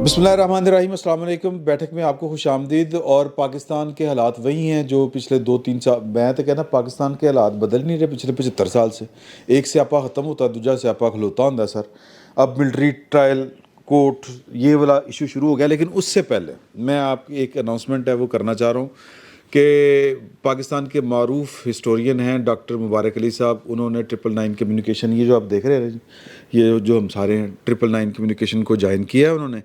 بسم اللہ الرحمن الرحیم، السلام علیکم۔ بیٹھک میں آپ کو خوش آمدید۔ اور پاکستان کے حالات وہی ہیں جو پچھلے 2-3 سال، میں تو کہنا پاکستان کے حالات بدل نہیں رہے پچھلے 75 سال سے۔ ایک سیاپا ختم ہوتا ہے، دوجا سیاپا کھلوتا ہوتا ہے سر۔ اب ملٹری ٹرائل کورٹ یہ والا ایشو شروع ہو گیا، لیکن اس سے پہلے میں آپ کی ایک اناؤنسمنٹ ہے وہ کرنا چاہ رہا ہوں کہ پاکستان کے معروف ہسٹورین ہیں ڈاکٹر مبارک علی صاحب، انہوں نے 999 کمیونیکیشن، یہ جو آپ دیکھ رہے ہیں یہ جو ہم سارے ہیں 999 کمیونیکیشن کو جوائن کیا ہے انہوں نے۔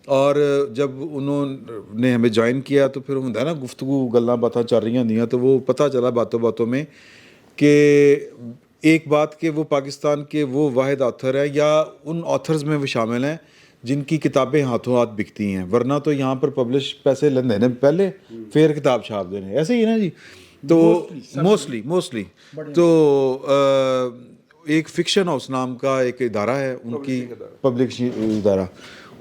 اور جب انہوں نے ہمیں جوائن کیا تو پھر ہوتا ہے نا گفتگو گلاں باتاں چل رہی ہوندیاں، تو وہ پتہ چلا باتوں باتوں میں کہ ایک بات کہ وہ پاکستان کے وہ واحد آتھر ہے یا ان آتھرز میں وہ شامل ہیں جن کی کتابیں ہاتھوں ہاتھ بکتی ہیں، ورنہ تو یہاں پر پبلش پیسے لین دینے پہلے پھر کتاب چھاپ دینے، ایسے ہی ہے نا جی۔ تو موسٹلی تو ایک فکشن ہاؤس نام کا ایک ادارہ ہے ان کی، پبلک ادارہ،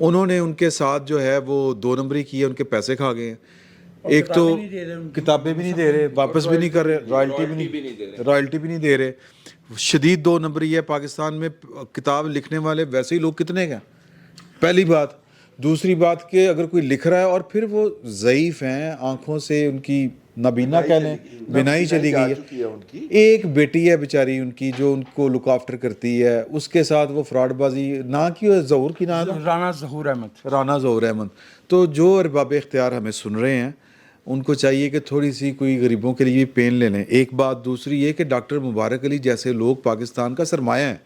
انہوں نے ان کے ساتھ جو ہے وہ 2 نمبری کی ہے، ان کے پیسے کھا گئے ہیں۔ ایک تو کتابیں بھی نہیں دے رہے، واپس بھی نہیں کر رہے، رائلٹی بھی نہیں دے رہے، شدید 2 نمبری ہے۔ پاکستان میں کتاب لکھنے والے ویسے ہی لوگ کتنے ہیں، پہلی بات۔ دوسری بات کہ اگر کوئی لکھ رہا ہے اور پھر وہ ضعیف ہیں، آنکھوں سے ان کی نابینا کہہ لیں، بینائی چلی گئی ہے۔ ایک بیٹی ہے بیچاری ان کی جو ان کو لک آفٹر کرتی ہے، اس کے ساتھ وہ فراڈ بازی نہ کی، ظہور کی نام رانا ظہور احمد۔ تو جو ارباب اختیار ہمیں سن رہے ہیں ان کو چاہیے کہ تھوڑی سی کوئی غریبوں کے لیے پین لے لیں، ایک بات۔ دوسری یہ کہ ڈاکٹر مبارک علی جیسے لوگ پاکستان کا سرمایہ ہیں،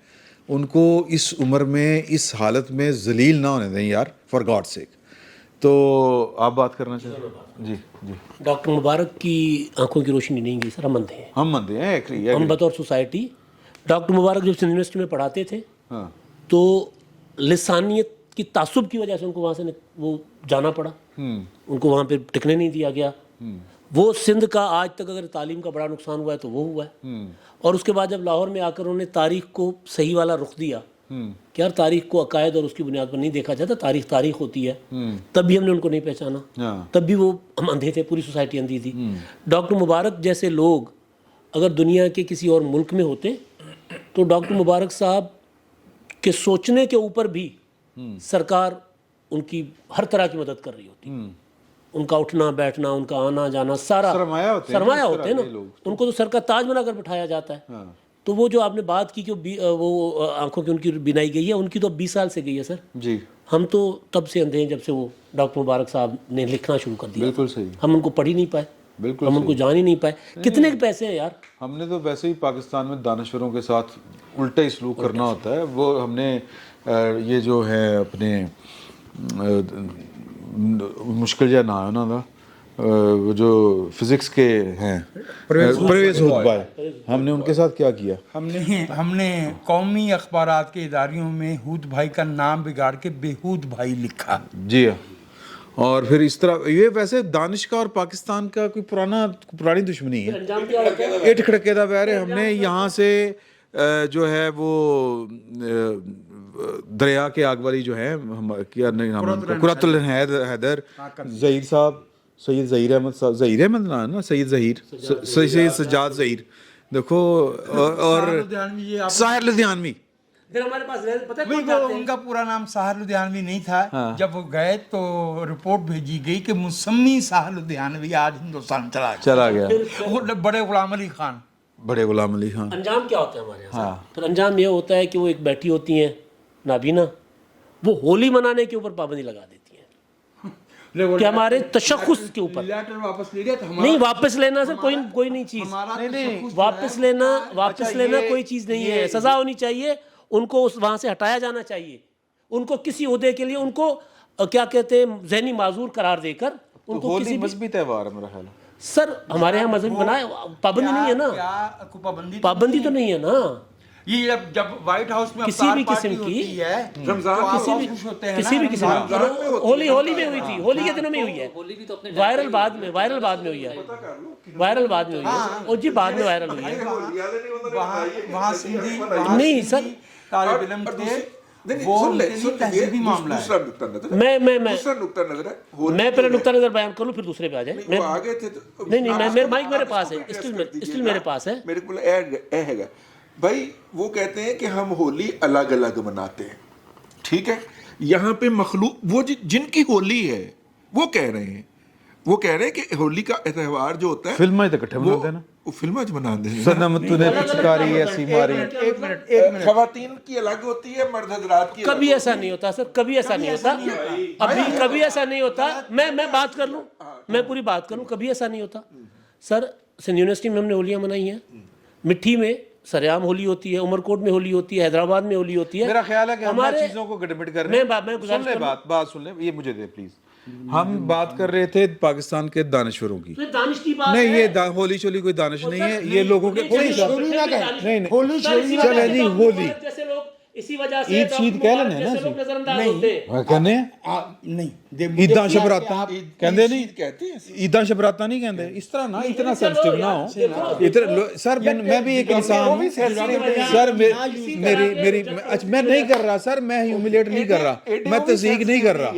ان کو اس عمر میں اس حالت میں ذلیل نہ ہونے دیں یار، فار گاڈ سیک۔ تو آپ بات کرنا چاہتے ہیں؟ جی جی۔ ڈاکٹر مبارک کی آنکھوں کی روشنی نہیں گئی سر، ہم اندھے ہیں، ہم مندے ہیں، ہم بطور سوسائٹی۔ ڈاکٹر مبارک جب یونیورسٹی میں پڑھاتے تھے تو لسانیت کی تعصب کی وجہ سے ان کو وہاں سے وہ جانا پڑا، ان کو وہاں پہ ٹکنے نہیں دیا گیا۔ وہ سندھ کا آج تک اگر تعلیم کا بڑا نقصان ہوا ہے تو وہ ہوا ہے۔ اور اس کے بعد جب لاہور میں آ کر انہوں نے تاریخ کو صحیح والا رخ دیا کہ یار تاریخ کو عقائد اور اس کی بنیاد پر نہیں دیکھا جاتا، تاریخ ہوتی ہے، تب بھی ہم نے ان کو نہیں پہچانا، تب بھی وہ ہم اندھے تھے، پوری سوسائٹی اندھی تھی۔ ڈاکٹر مبارک جیسے لوگ اگر دنیا کے کسی اور ملک میں ہوتے تو ڈاکٹر مبارک صاحب کے سوچنے کے اوپر بھی سرکار ان کی ہر طرح کی مدد کر رہی ہوتی، ان کا اٹھنا بیٹھنا، ان کا آنا جانا سارا سرمایہ ہوتے ہیں نا، ان کو تو سر کا تاج بنا کر بٹھایا جاتا ہے۔ تو وہ جو آپ نے بات کی کہ وہ آنکھوں کی ان کی بینائی گئی ہے، ان کی تو 20 سال سے گئی ہے سر جی۔ ہم تو تب سے اندھے ہیں جب سے وہ ڈاکٹر مبارک صاحب نے لکھنا شروع کر دیا۔ بالکل صحیح، ہم ان کو پڑھ ہی نہیں پائے، بالکل ہم ان کو جان ہی نہیں پائے۔ کتنے کے پیسے ہیں یار، ہم نے تو ویسے ہی پاکستان میں دانشوروں کے ساتھ الٹا ہی سلوک کرنا ہوتا ہے۔ وہ ہم نے یہ جو ہے اپنے مشکل جا نام ہے نا دا، وہ جو فزکس کے ہیں پرویز ہود بھائی، ہم نے ان کے ساتھ کیا کیا، ہم نے قومی اخبارات کے اداریوں میں ہود بھائی کا نام بگاڑ کے بےہود بھائی لکھا۔ جی ہاں۔ اور پھر اس طرح یہ ویسے دانش کا اور پاکستان کا کوئی پرانی دشمنی ہے، انجام کیا ہوتا ہے؟ ایٹ کھڑکے دا ویر ہے۔ ہم نے یہاں سے جو ہے وہ دریا کے آگ والی جو ہے کیا نام ہے، قرۃ الحیدر ظہیر صاحب، سید ظہیر احمد صاحب، ظہیر احمد نام ہے نا، سید سجاد ظہیر، دیکھو، اور ساحر لدھیانوی۔ پھر ہمارے پاس پتہ ہے وہ ان کا پورا نام ساحر لدھیانوی نہیں تھا۔ جب وہ گئے تو رپورٹ بھیجی گئی کہ مسمی ساحر لدھیانوی آج ہندوستان چلا گیا۔ وہ بڑے غلام علی خان، انجام کیا ہوتا ہے ہمارے یہاں؟ پھر انجام یہ ہوتا ہے کہ وہ ایک بیٹھی ہوتی ہیں نابینا، وہ ہولی منانے کے اوپر پابندی لگا دیتی ہیں کہ ہمارے تشخص کے اوپر نہیں، واپس لینا سر کوئی نہیں چیز، واپس لینا کوئی چیز نہیں ہے، سزا ہونی چاہیے، ان کو وہاں سے ہٹایا جانا چاہیے، ان کو کسی عہدے کے لیے ان کو کیا کہتے ہیں ذہنی معذور قرار دے کر ان کو کسی مذہبی تہوار ہے میرا خیال ہے سر، ہمارے یہاں مذہبی بنائے پابندی نہیں ہے نا، پابندی تو نہیں ہے نا۔ یہ جب وائٹ ہاؤس میں کسی بھی قسم کی کسی بھی قسم کی ہولی میں ہوئی تھی، ہولی کے دنوں میں ہوئی ہے، وائرل بعد میں ہوئی ہے، اور جی بعد میں وائرل ہوئی ہے وہاں سندھی نہیں سر۔ طالب علم تھے، میں پہلے نقطہ نظر بیان کر لوں پھر دوسرے پہ آ جائیں۔ نہیں، مائک میرے پاس ہے، اسٹل میرے پاس ہے۔ میرے کو ہے گا بھائی، وہ کہتے ہیں کہ ہم ہولی الگ الگ مناتے ہیں، ٹھیک ہے، یہاں پہ مخلوق وہ جن کی ہولی ہے وہ کہہ رہے ہیں کہ ہولی کا تہوار جو ہوتا ہے فلمیں تو اکٹھے بنا دینا، وہ فلمیں بنا دیں صدم تو نے پچکاری ایسی ماری، ایک منٹ خواتین کی الگ ہوتی ہے، مرد حضرات کی کبھی ایسا نہیں ہوتا سر، کبھی ایسا نہیں ہوتا، ابھی کبھی ایسا نہیں ہوتا. میں بات کر لوں، میں پوری بات کروں، کبھی ایسا نہیں ہوتا سر. سندھ یونیورسٹی میں ہم نے ہولیاں منائی ہیں، مٹھی میں سریام ہولی ہوتی ہے، عمر کوٹ میں ہولی ہوتی ہے، حیدرآباد میں ہولی ہوتی ہے. میرا خیال ہے کہ ہم ہمارے چیزوں کو گڑبڑ کر رہے ہیں. میں سن لیں بات سن لیں، یہ مجھے دے پلیز. ہم بات کر رہے تھے پاکستان کے دانشوروں کی. دانش کی بات نہیں، یہ ہولی شولی کوئی دانش نہیں ہے، یہ لوگوں کے نہیں ہولی شولی چلے نہیں، ہولی جیسے لوگ اسی وجہ سے عید شید کہہ لینے نا لوگ نظر انداز ہوتے ہیں. کہنے نہیں عیداں شبراتاں کہندے نہیں، کہتے ہیں عیداں شبراتاں نہیں کہندے. اس طرح نہ اتنا سینسٹیو نہ ہو. سر میں بھی ایک انسان ہوں سر. میری میں نہیں کر رہا سر، میں ہیوملیٹ نہیں کر رہا، میں تصدیق نہیں کر رہا.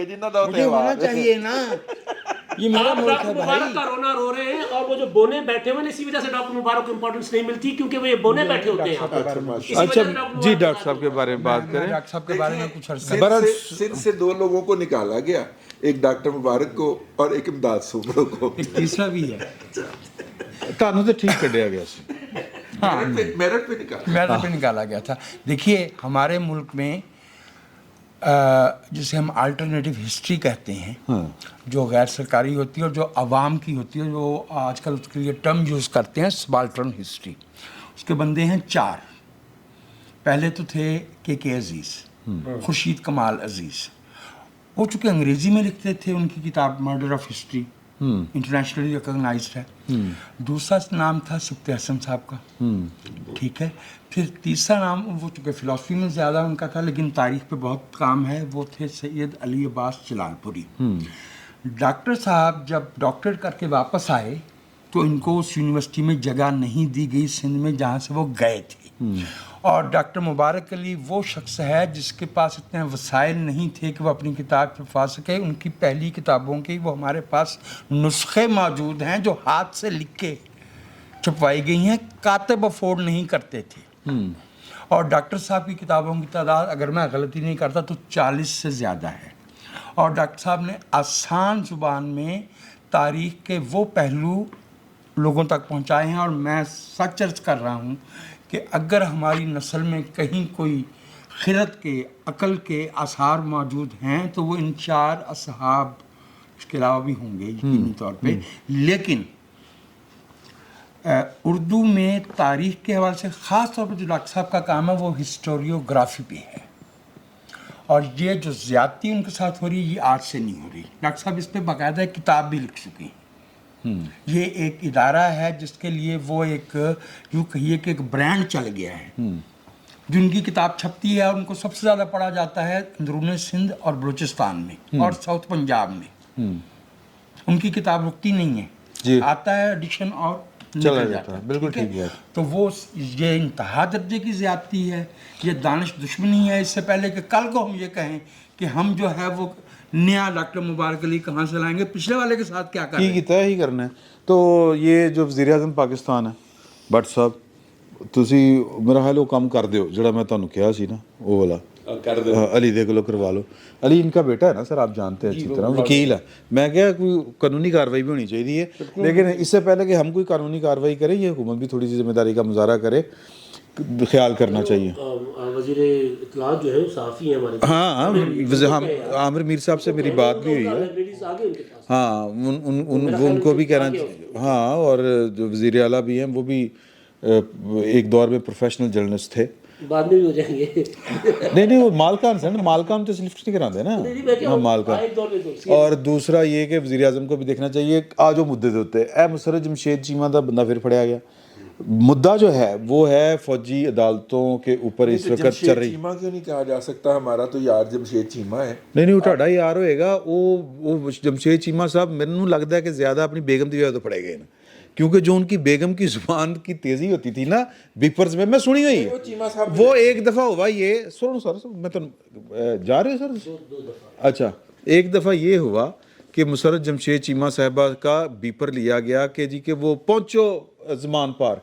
مجھے ہونا چاہیے نا، یہ میرا ملک ہے بھائی. مبارک کا رونا رو رہے ہیں، اور وہ جو بونے بیٹھے ہوئے ہیں اسی وجہ سے ڈاکٹر مبارک کو امپورٹنس نہیں ملتی، کیونکہ وہ یہ بونے بیٹھے ہوتے ہیں. اچھا جی ڈاکٹر صاحب کے بارے میں بات کریں. ڈاکٹر صاحب کے بارے میں کچھ عرصہ سندھ سے 2 لوگوں کو نکالا گیا، ایک ڈاکٹر مبارک کو اور ایک امداد صوبرو کو. ایک تیسرا بھی ہے، تانوں تو ٹھیک کڈیا گیا سی. میرٹ پہ نکالا، میرٹ پہ نکالا گیا تھا. دیکھیے ہمارے ملک میں جسے ہم الٹرنیٹیو ہسٹری کہتے ہیں، جو غیر سرکاری ہوتی ہے اور جو عوام کی ہوتی ہے، جو آج کل اس کے لیے ٹرم یوز کرتے ہیں سبالٹرن ہسٹری. اس کے بندے ہیں 4. پہلے تو تھے کے عزیز، خورشید کمال عزیز. وہ چونکہ انگریزی میں لکھتے تھے، ان کی کتاب murder of history internationally recognised ہے. دوسرا نام تھا سبت حسن صاحب کا، ٹھیک ہے. پھر تیسرا نام، وہ چونکہ فلاسفی میں زیادہ ان کا تھا لیکن تاریخ پہ بہت کام ہے، وہ تھے سید علی عباس جلال پوری. ڈاکٹر صاحب جب ڈاکٹر کر کے واپس آئے تو ان کو اس یونیورسٹی میں جگہ نہیں دی گئی سندھ میں جہاں سے وہ گئے تھے. اور ڈاکٹر مبارک علی وہ شخص ہے جس کے پاس اتنے وسائل نہیں تھے کہ وہ اپنی کتاب چھپا سکے. ان کی پہلی کتابوں کی وہ ہمارے پاس نسخے موجود ہیں جو ہاتھ سے لکھ کے چھپوائی گئی ہیں، کاتب افورڈ نہیں کرتے تھے. اور ڈاکٹر صاحب کی کتابوں کی تعداد اگر میں غلطی نہیں کرتا تو 40 سے زیادہ ہے. اور ڈاکٹر صاحب نے آسان زبان میں تاریخ کے وہ پہلو لوگوں تک پہنچائے ہیں. اور میں سچ عرض کر رہا ہوں کہ اگر ہماری نسل میں کہیں کوئی خرد کے، عقل کے آثار موجود ہیں تو وہ ان 4 اصحاب اس کے علاوہ بھی ہوں گے یقینی طور پہ. لیکن اردو میں تاریخ کے حوالے سے خاص طور پر جو ڈاکٹر صاحب کا کام ہے وہ ہسٹوریوگرافی پہ ہے. اور یہ جو زیادتی ان کے ساتھ ہو رہی ہے یہ آرٹ سے نہیں ہو رہی. ڈاکٹر صاحب اس پہ باقاعدہ کتاب بھی لکھ چکی ہیں. یہ ایک ادارہ ہے جس کے لیے وہ ایک یوں کہیے کہ ایک برانڈ چل گیا ہے. جن کی کتاب چھپتی ہے اور ان کو سب سے زیادہ پڑھا جاتا ہے اندرون سندھ اور بلوچستان میں اور ساؤتھ پنجاب میں. ان کی کتاب رکتی نہیں ہے، آتا ہے ایڈیشن اور چلا جاتا ہے. بالکل ٹھیک ہے. تو وہ یہ انتہا درجے کی زیادتی ہے، یہ دانش دشمنی ہے. اس سے پہلے کہ کل کو ہم یہ کہیں کہ ہم جو ہے وہ نیا ڈاکٹر مبارک علی کہاں سے لائیں گے، پچھلے والے کے ساتھ کیا کریں کی طے ہی کرنا ہے. تو یہ جو وزیر اعظم پاکستان ہے بٹ صاحب، ਤੁਸੀਂ ਮੇਰਾ ਹਾਲ ਉਹ ਕੰਮ ਕਰ ਦਿਓ ਜਿਹੜਾ ਮੈਂ ਤੁਹਾਨੂੰ ਕਿਹਾ ਸੀ ਨਾ, ਉਹ ਵਾਲਾ ਕਰ ਦਿਓ. علی دے کو کروا لو. علی ان کا بیٹا ہے نا سر، آپ جانتے ہیں اچھی طرح، وکیل ہے. میں کہا کوئی قانونی کارروائی بھی ہونی چاہیے، لیکن اس سے پہلے کہ ہم کوئی قانونی کارروائی کریں یہ حکومت بھی تھوڑی سی ذمہ داری کا مظاہرہ کرے، خیال کرنا چاہیے. وزیر اطلاعات جو ہے صحافی ہیں ہمارے، ہاں عامر میر صاحب سے میری بات بھی ہوئی ہے. ہاں ان کو بھی کہنا، ہاں. اور جو وزیر اعلیٰ بھی ہیں وہ بھی ایک دور میں پروفیشنل جرنلسٹ تھے، بعد میں بھی ہو جائیں گے. نہیں وہ مالکان سے نا، مالکان تو لفٹ نہیں کراتے نا. ہاں مالکان. اور دوسرا یہ کہ وزیر اعظم کو بھی دیکھنا چاہیے آج وہ مدعے ہوتے اے مسرت جمشید چیمہ دا بندہ پھر پھڑیا گیا. مدعا جو ہے وہ ہے فوجی عدالتوں کے اوپر اس وقت چل رہی. چیمہ کیوں نہیں کہا جا سکتا؟ ہمارا تو یار جمشید چیمہ ہے. نہیں وہ تہاڈا یار ہوئے گا. وہ جمشید چیمہ صاحب میرے لگتا ہے کہ زیادہ اپنی بیگم کی وجہ تو پڑے گئے نا، کیونکہ جو ان کی بیگم کی زبان کی تیزی ہوتی تھی نا بیپرز میں سنی ہوئی ہے. وہ ایک دفعہ ہوا یہ سنو سر، میں تو جا رہے ہو سر. اچھا، ایک دفعہ یہ ہوا کہ مسرت جمشید چیمہ صاحبہ کا بیپر لیا گیا کہ جی کہ وہ پہنچو زمان پار.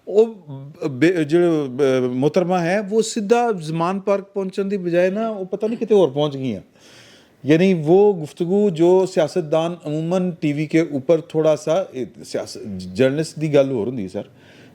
وہ جو محترمہ ہے وہ سیدھا زمان پارک پہنچن دی بجائے نا وہ پتہ نہیں کتے اور پہنچ گئی ہیں. یعنی وہ گفتگو جو سیاستدان عموماً ٹی وی کے اوپر تھوڑا سا جرنلسٹ دی گل ہو رہی ہے سر,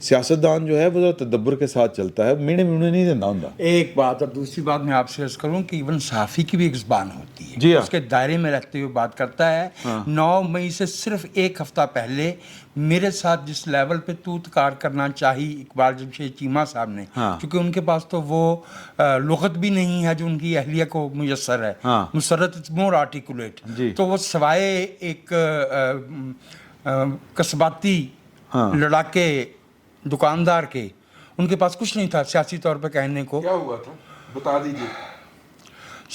سیاستدان جو ہے وہ ذرا تدبر کے ساتھ چلتا ہے, مینے نہیں دینا ہوں. ایک بات, اور دوسری بات میں آپ سے عرض کروں کہ ایون صحافی کی بھی ایک زبان ہوتی ہے, جی ہاں, اس کے دائرے میں رہتے ہوئے بات کرتا ہے. 9 مئی سے صرف ایک ہفتہ پہلے میرے ساتھ جس لیول پہ توت کار کرنا چاہی اقبال جمشید چیمہ صاحب نے, کیونکہ ان کے پاس تو وہ لغت بھی نہیں ہے جو ان کی اہلیہ کو میسر ہے, مسرت مور آرٹیکولیٹ, تو وہ سوائے ایک قصباتی لڑاکے دکاندار کے ان کے پاس کچھ نہیں تھا سیاسی طور پہ کہنے کو. کیا ہوا تھا بتا دیجیے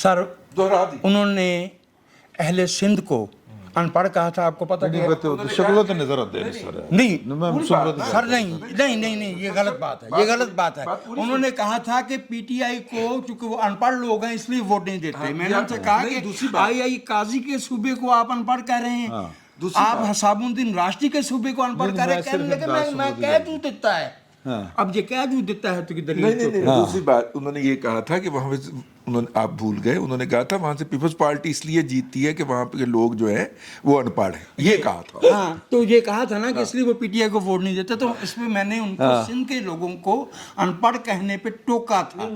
سر. دوہرا دی. انہوں نے اہل سندھ کو ان پڑھ کہا تھا, آپ کو پتہ ہے شکلوں تو نظر آتے ہیں سر. نہیں سر, نہیں, یہ غلط بات ہے, یہ غلط بات ہے. انہوں نے کہا تھا کہ پی ٹی آئی کو چونکہ وہ ان پڑھ لوگ ہیں اس لیے ووٹ نہیں دیتے. میں نے ان سے کہا کہ آئی قاضی کے صوبے کو آپ ان پڑھ کہہ رہے ہیں, آپ حساب الدین راشدی کے صوبے کو ان پڑھ کہہ رہے ہیں, کہنے لگے میں کہہ دوں دیتا ہے. اب یہ کہہ دوں دیتا ہے تو کہ دلیل نہیں, دوسری بات انہوں نے یہ کہا تھا کہ وہاں پہ آپ بھول گئے, انہوں نے کہا تھا وہاں سے پیپلز پارٹی اس لیے جیتتی ہے کہ وہاں پہ لوگ جو ہیں وہ ان پڑھ ہیں, یہ کہا تھا. ہاں, تو یہ کہا تھا نا کہ اس لیے وہ پی ٹی آئی کو ووٹ نہیں دیتے. تو اس میں میں نے ان کو سندھ کے لوگوں کو ان پڑھ کہنے پہ ٹوکا تھا,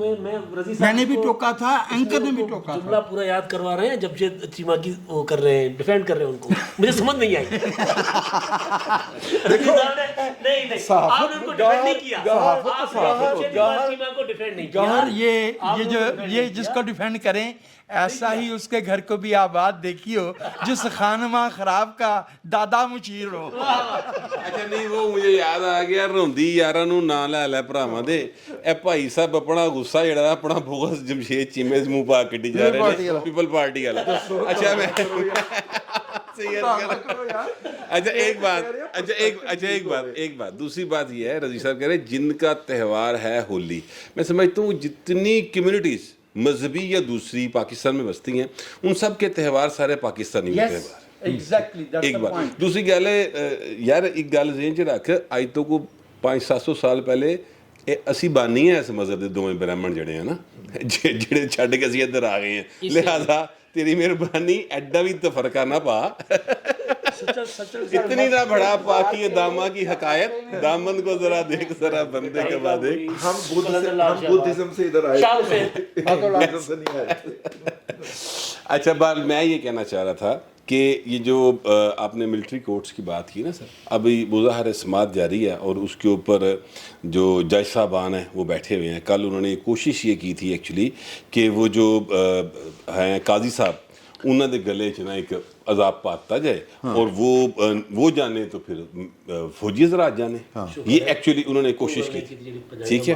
میں نے بھی ٹوکا تھا, اینکر نے بھی ٹوکا تھا. جملہ پورا یاد کروا رہے ہیں جمشید چیمہ کی وہ کر رہے ہیں, ڈیفینڈ کر رہے ہیں ان کو, مجھے سمجھ نہیں آئی. نہیں آپ نے ان کو ڈیفینڈ نہیں کیا, جوہر یہ جس کو ڈیفینڈ کریں ایسا ہی اس کے گھر کو بھی آباد دیکھیو جس خانمہ خراب کا دادا مشیر ہو. اچھا نہیں, وہ مجھے یاد آ گیا روندی یاراں نوں نہ لے لے بھراواں دے, اے بھائی صاحب اپنا غصہ جڑا اپنا بغض جمشید چیمے دے منہ پا کڈی جا رہے ہیں پیپل پارٹی والا. اچھا میں اچھا ایک بات دوسری بات یہ ہے, رضی صاحب کہہ رہے جن کا تہوار ہے ہولی, میں سمجھتا ہوں جتنی کمیونٹیز مذہبی یا دوسری پاکستان میں بستی ہیں ان سب کے تہوار سارے پاکستانی ہوتے ہیں. ایک بات دوسری گل ہے یار, ایک گل ذہن چ رکھ, اج تو کو 500-700 سال پہلے اسی بانی ہیں اس مذہب دے دوویں برہمن جڑے ہیں نا, جڑے چھڈ کے اسی ادھر آ گئے ہیں, لہذا تیری مہربانی ایڈا بھی تفرقہ نہ پا, اتنی نہ بڑا پاکی داما کی حقائق, دامن کو ذرا دیکھ ذرا بندے کے بعد دیکھ. ہم بدھزم سے ادھر آئے. اچھا بات میں یہ کہنا چاہ رہا تھا کہ یہ جو آپ نے ملٹری کورٹس کی بات کی نا سر, ابھی مظاہرہ سماعت جاری ہے اور اس کے اوپر جو جج صاحبان ہیں وہ بیٹھے ہوئے ہیں. کل انہوں نے کوشش یہ کی تھی ایکچولی کہ وہ جو ہیں قاضی صاحب انہوں نے گلے چ نا ایک عذاب پاتا جائے اور وہ جانے تو پھر فوجی حضرات جانے, یہ ایکچولی انہوں نے کوشش کی تھی. ٹھیک ہے,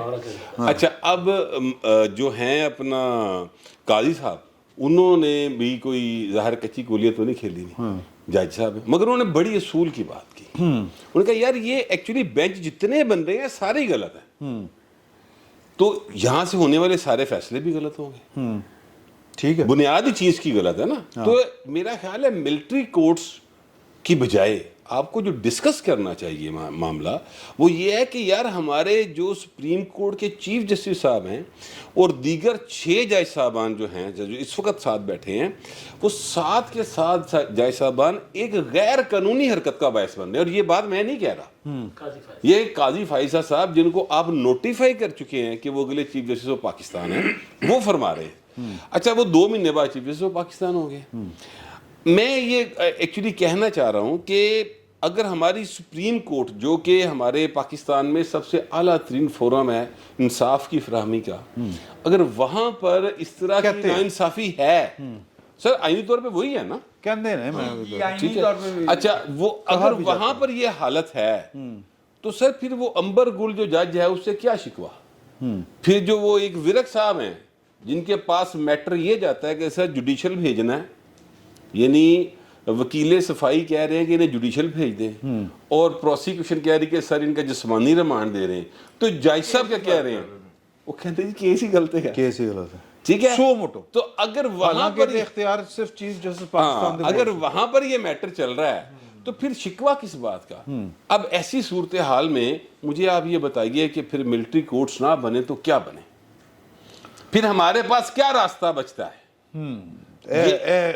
اچھا اب جو ہیں اپنا قاضی صاحب انہوں نے بھی کوئی ظاہر کچی گولیاں تو نہیں کھیلی نہیں جج صاحب, مگر انہوں نے بڑی اصول کی بات کی. انہوں نے کہا یار یہ ایکچولی بینچ جتنے بن رہے ہیں سارے ہی غلط ہیں, تو یہاں سے ہونے والے سارے فیصلے بھی غلط ہوں گے. ٹھیک ہے, بنیادی چیز کی غلط ہے نا. تو میرا خیال ہے ملٹری کورٹس کی بجائے آپ کو جو ڈسکس کرنا چاہیے معاملہ وہ یہ ہے کہ یار ہمارے جو سپریم کورٹ کے چیف جسٹس صاحب ہیں اور دیگر 6 جج صاحبان جو ہیں جو اس وقت ساتھ بیٹھے ہیں, وہ 7 کے 7 جج صاحبان ایک غیر قانونی حرکت کا باعث بن رہے ہیں. اور یہ بات میں نہیں کہہ رہا, یہ قاضی فائزہ صاحب جن کو آپ نوٹیفائی کر چکے ہیں کہ وہ اگلے چیف جسٹس آف پاکستان ہیں, وہ فرما رہے ہیں. اچھا وہ 2 مہینے بعد چیف جسٹس آف پاکستان ہو گئے. میں یہ ایکچولی کہنا چاہ رہا ہوں کہ اگر ہماری سپریم کورٹ جو کہ ہمارے پاکستان میں سب سے اعلیٰ ترین فورم ہے انصاف کی فراہمی کا, اگر وہاں پر اس طرح کی ناانصافی ہے, سر آئینی طور پہ وہی ہے نا, کہندے ہیں ٹھیک ہے. اچھا وہ اگر وہاں پر یہ حالت ہے تو سر پھر وہ امبر گل جو جج ہے اس سے کیا شکوہ. پھر جو وہ ایک ورک صاحب ہیں جن کے پاس میٹر یہ جاتا ہے کہ سر جوڈیشل بھیجنا ہے, یعنی وکیل صفائی کہہ رہے ہیں کہ انہیں جوڈیشل بھیج دیں, اور پروسیکیوشن کہہ رہی کہ سر ان کا جسمانی ریمانڈ دے رہے ہیں, تو جج صاحب کیا کہہ رہے ہیں, وہ کہتے ہیں کیس ہی غلط ہے, کیس ہی غلط ہے. ٹھیک ہے, سو موٹو. تو اگر وہاں پر اختیار صرف چیف جسٹس پاکستان, اگر وہاں پر یہ میٹر چل رہا ہے تو پھر شکوہ کس بات کا؟ اب ایسی صورتحال میں مجھے آپ یہ بتائیے کہ پھر ملٹری کورٹس نہ بنے تو کیا بنے؟ پھر ہمارے پاس کیا راستہ بچتا ہے؟